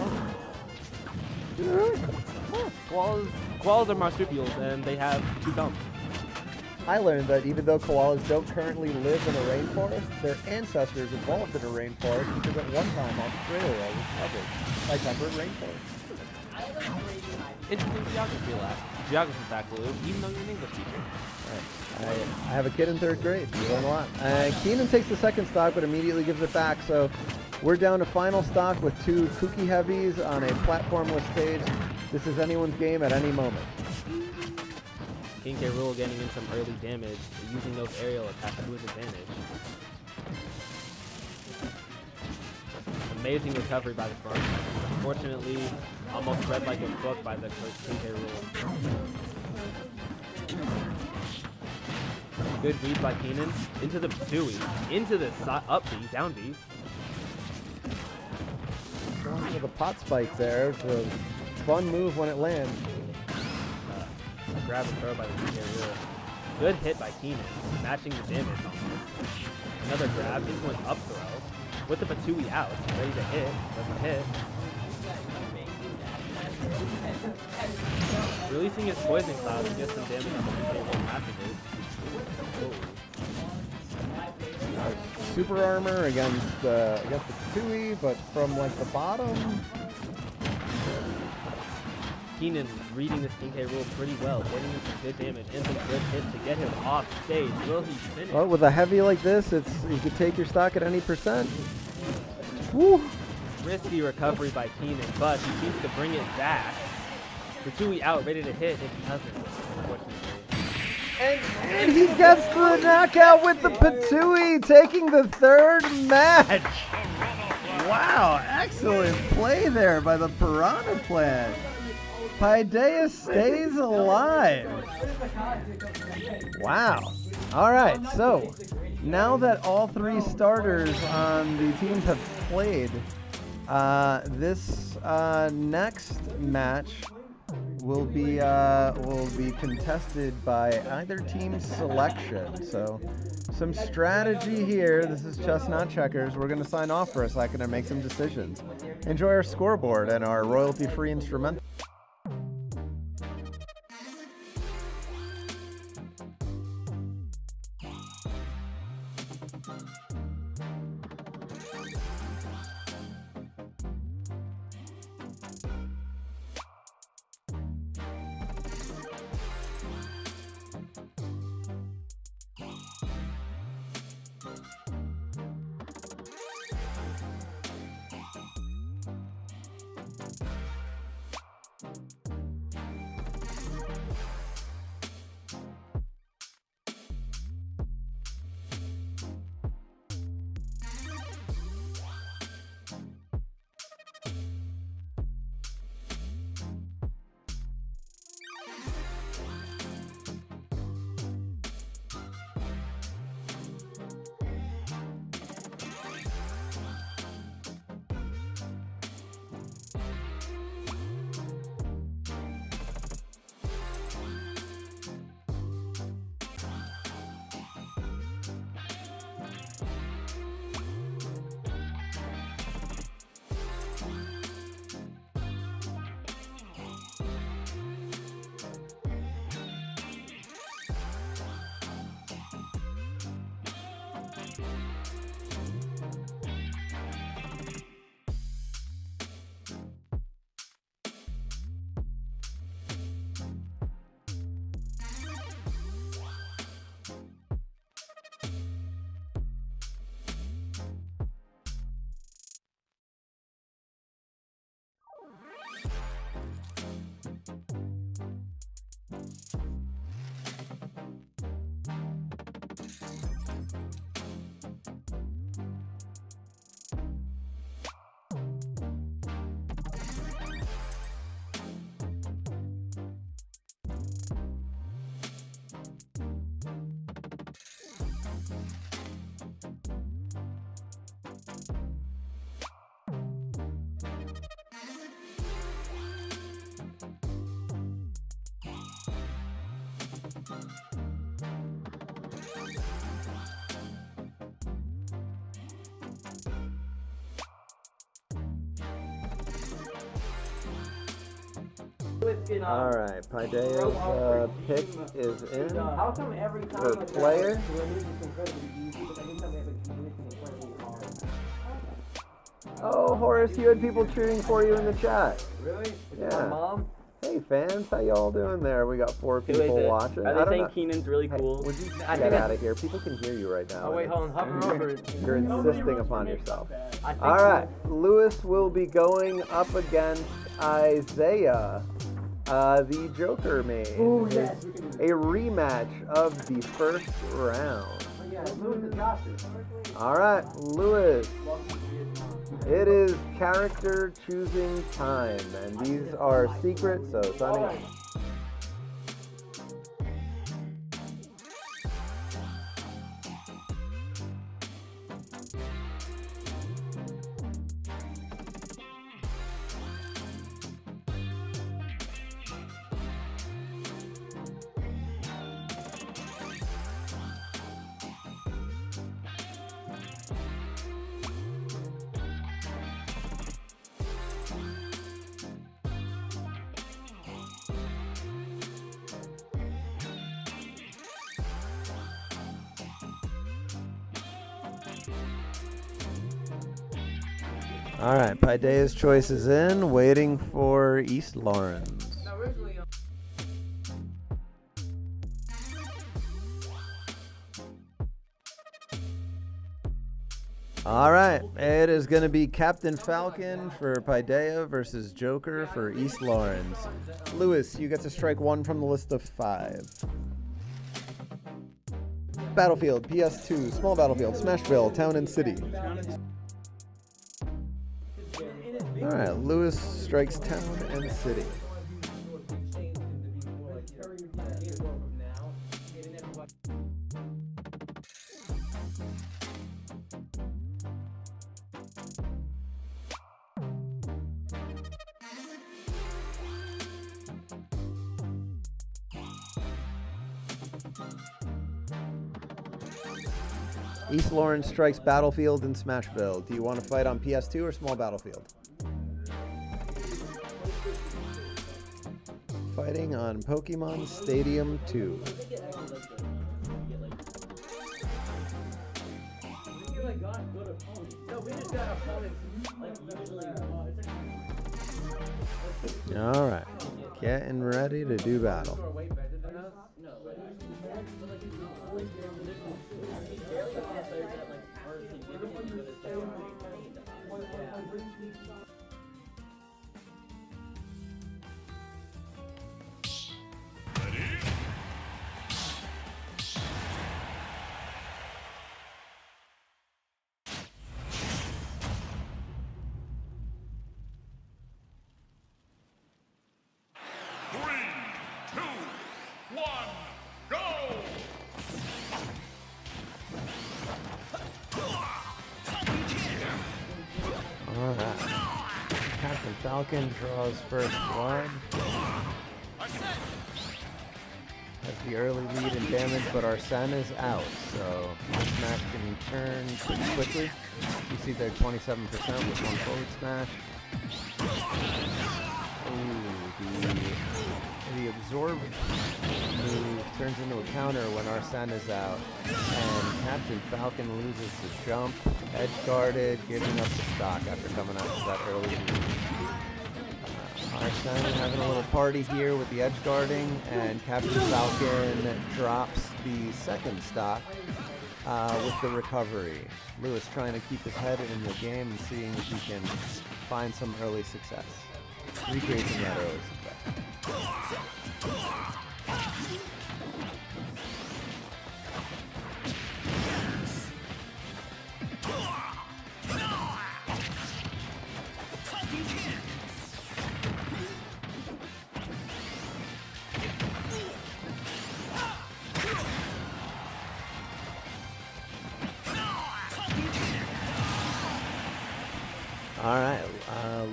total. Koalas are marsupials, and they have 2 thumbs. I learned that even though koalas don't currently live in a rainforest, their ancestors evolved in a rainforest because at one time Australia was covered by temperate rainforests. Interesting geography fact, Blue, even though you're an English teacher. Right. I have a kid in 3rd grade. You learn a lot. Keenan takes the second stock, but immediately gives it back. So we're down to final stock with 2 Kooky Heavies on a platformless stage. This is anyone's game at any moment. King K. Rool getting in some early damage, using those aerial attacks to his advantage. Amazing recovery by the front. Unfortunately, almost read like a book by the King K. Rool. Good read by Keenan. Into the Paideia. Into the up B, down B. Going with a pot spike there. It's a fun move when it lands. Grab and throw by the King K. Rool. Good hit by Keenan, matching the damage almost. Another grab, this one up throw. With the Paideia out, ready to hit. Doesn't hit. Releasing his poison cloud to get some damage on the King K. Rool passively. Super armor against the Paideia, but from like the bottom. Keenan reading this King K. Rool pretty well, getting him some good damage and some good hits to get him off stage. Will he finish? Well, with a heavy like this, you could take your stock at any percent. Woo! Risky recovery by Keenan, but he seems to bring it back. Paideia out, ready to hit, and he doesn't, unfortunately. And he gets the knockout with the Paideia, taking the 3rd match. Wow, excellent play there by the Piranha Plant. Paideia stays alive. Wow. All right, so now that all 3 starters on the teams have played, this next match will be contested by either team's selection. So some strategy here. This is chess, not checkers. We're going to sign off for a second and make some decisions. Enjoy our scoreboard and our royalty-free instrumental. All right, Paideia's pick is in for player. Oh, Horace, you had people cheering for you in the chat. Really? Yeah. Mom? Hey, fans, how y'all doing there? We got 4 people watching. Are they saying Keenan's really Hey, cool? would you get out of here? People can hear you right now. Oh wait, hold on. Hover over it. You're insisting upon yourself. I think All right, Lewis will be going up against Isaiah, the Joker main. Ooh, yes. A rematch of the first round. Yeah, Lewis and Josh's. All right, Lewis. It is character choosing time, and these are secrets, so Sonny. All right, Paideia's choice is in, waiting for East Lawrence. All right, it is going to be Captain Falcon for Paideia versus Joker for East Lawrence. Lewis, you get to strike 1 from the list of 5. Battlefield, PS2, small battlefield, Smashville, town and city. All right, Lewis strikes town and city. East Lawrence strikes Battlefield and Smashville. Do you want to fight on PS2 or small battlefield? Fighting on Pokemon Stadium 2. All right, getting ready to do battle. Alright. Captain Falcon draws first blood. Has the early lead in damage, but Arsene is out, so this match can turn pretty quickly. You see they're 27% with 1 forward smash. Ooh, the absorb move turns into a counter when Arsene is out, and Captain Falcon loses the jump, edge guarded, giving up the stock after coming out with that early lead. Arsene having a little party here with the edge guarding, and Captain Falcon drops the second stock with the recovery. Lewis trying to keep his head in the game and seeing if he can find some early success. Recreating that early success. All right,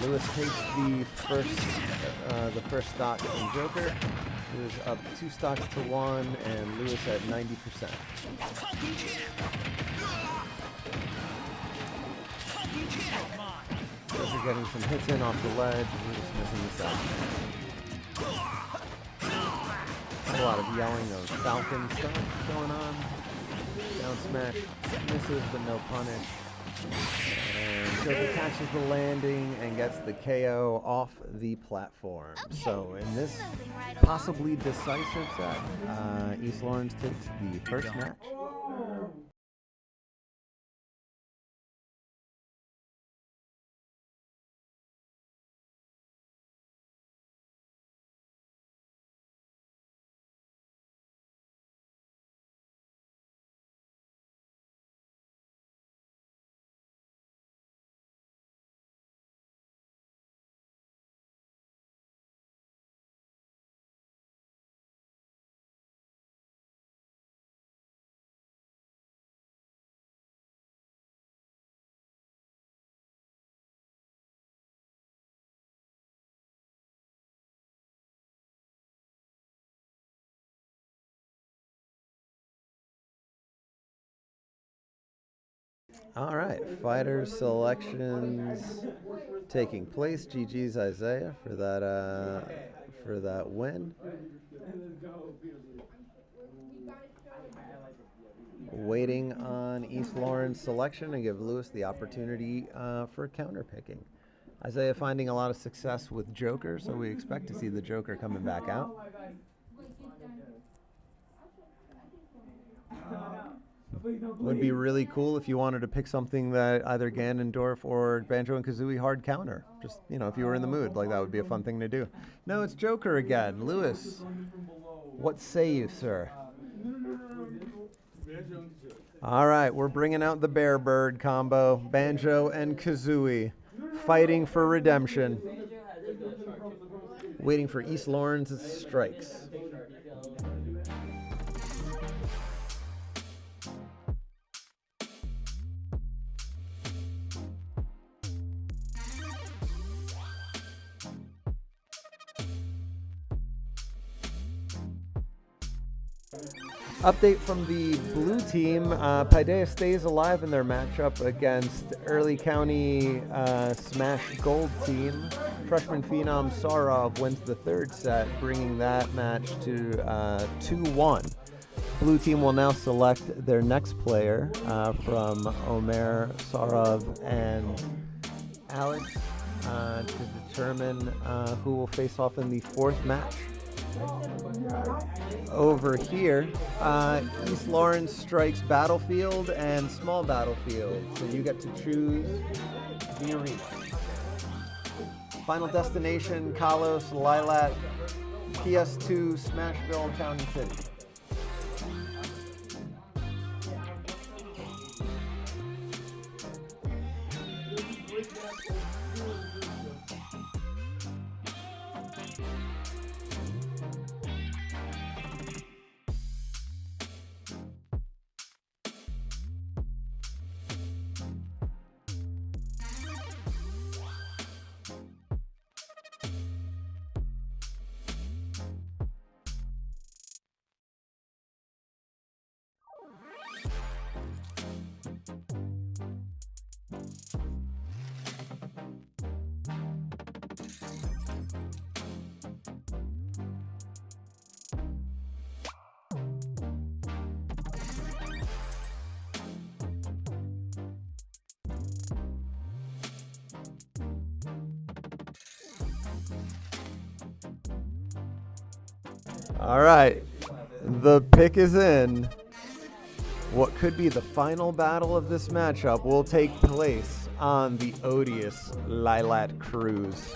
Lewis takes the first stock from Joker. He was up 2 stocks to 1, and Lewis at 90%. Joker getting some hits in off the ledge. Lewis missing the side. A lot of yelling of Falcon stuff going on. Down smash misses, but no punish. And Joker catches the landing and gets the KO off the platform. So in this possibly decisive set, East Lawrence takes the first match. All right, fighter selections taking place. GG's Isaiah for that win. Waiting on East Lawrence selection and give Lewis the opportunity for counter picking. Isaiah finding a lot of success with Joker, so we expect to see the Joker coming back out. Would be really cool if you wanted to pick something that either Ganondorf or Banjo and Kazooie hard counter. Just, if you were in the mood, like that would be a fun thing to do. No, it's Joker again. Lewis, what say you, sir? All right, we're bringing out the Bear Bird combo. Banjo and Kazooie fighting for redemption. Waiting for East Lawrence's strikes. Update from the blue team, Paideia stays alive in their matchup against Early County Smash Gold team. Freshman phenom Sarov wins the third set, bringing that match to 2-1. Blue team will now select their next player from Omer, Sarov, and Alex to determine who will face off in the fourth match. Over here, East Lawrence strikes Battlefield and Small Battlefield, so you get to choose the arena. Final destination, Kalos, Lilat, PS2, Smashville, Town and City. All right, the pick is in. What could be the final battle of this matchup will take place on the odious Lilat Cruise.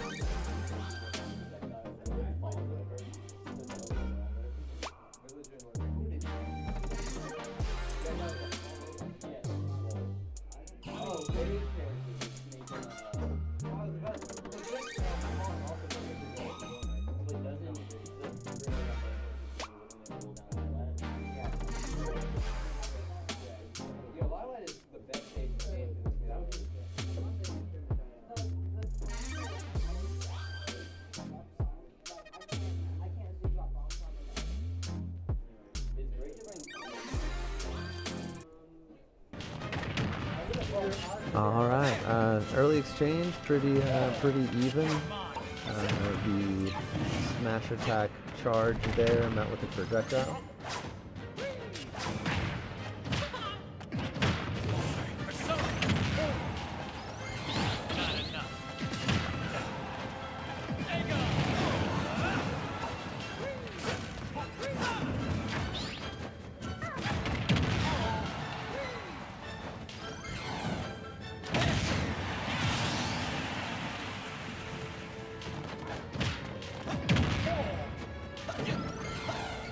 All right, early exchange, pretty even. The smash attack charge there met with a projectile.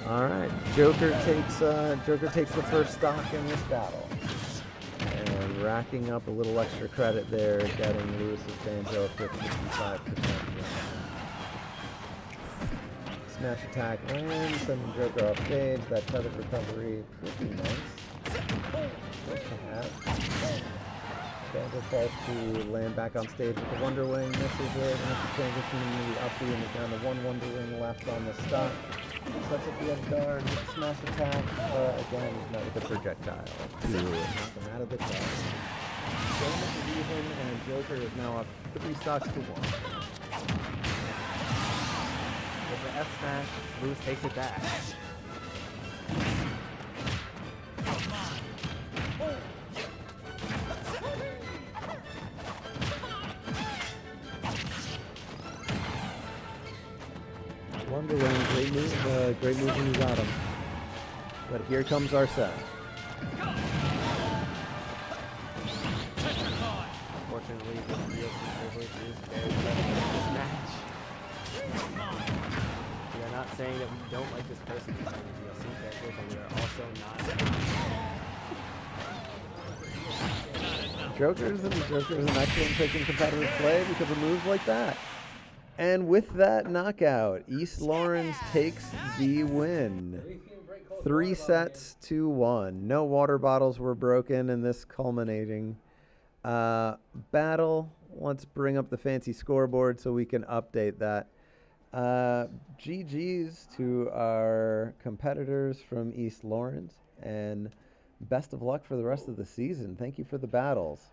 Alright, Joker takes the first stock in this battle. And racking up a little extra credit there, getting Lewis's banjo up to 55%. Smash attack lands, sending Joker off stage. That credit recovery, pretty nice. Nice to have. Banjo falls to land back on stage with the Wonder Wing, misses it, and has to transition to the up B, and down to one Wonder Wing left on the stock. Sets up the edge guard with a smash attack, again, met with a projectile to knock him out of the club. Damage is even, and Joker is now up 3 stocks to 1. With the F smash, Lewis takes it back. Wonder Wing, great move when you got him. But here comes our set. Unfortunately, the DLC privilege is very prevalent in this match. We are not saying that we don't like this person playing the DLC character, but we are also not. Joker's an excellent pick in competitive play because of moves like that. And with that knockout, East Lawrence takes the win. 3 sets to 1. No water bottles were broken in this culminating battle. Let's bring up the fancy scoreboard so we can update that. GG's to our competitors from East Lawrence, and best of luck for the rest of the season. Thank you for the battles.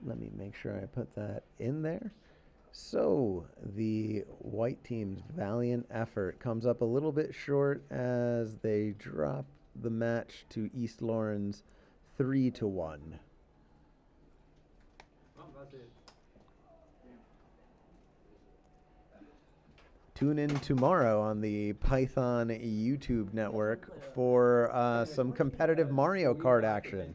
Let me make sure I put that in there. So, the white team's valiant effort comes up a little bit short as they drop the match to East Lawrence 3-1. Tune in tomorrow on the Python YouTube network for some competitive Mario Kart action,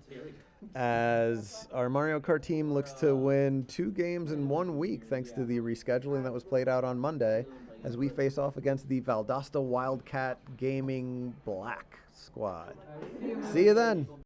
as our Mario Kart team looks to win 2 games in 1 week thanks to the rescheduling that was played out on Monday, as we face off against the Valdosta Wildcat Gaming Black squad. See you then.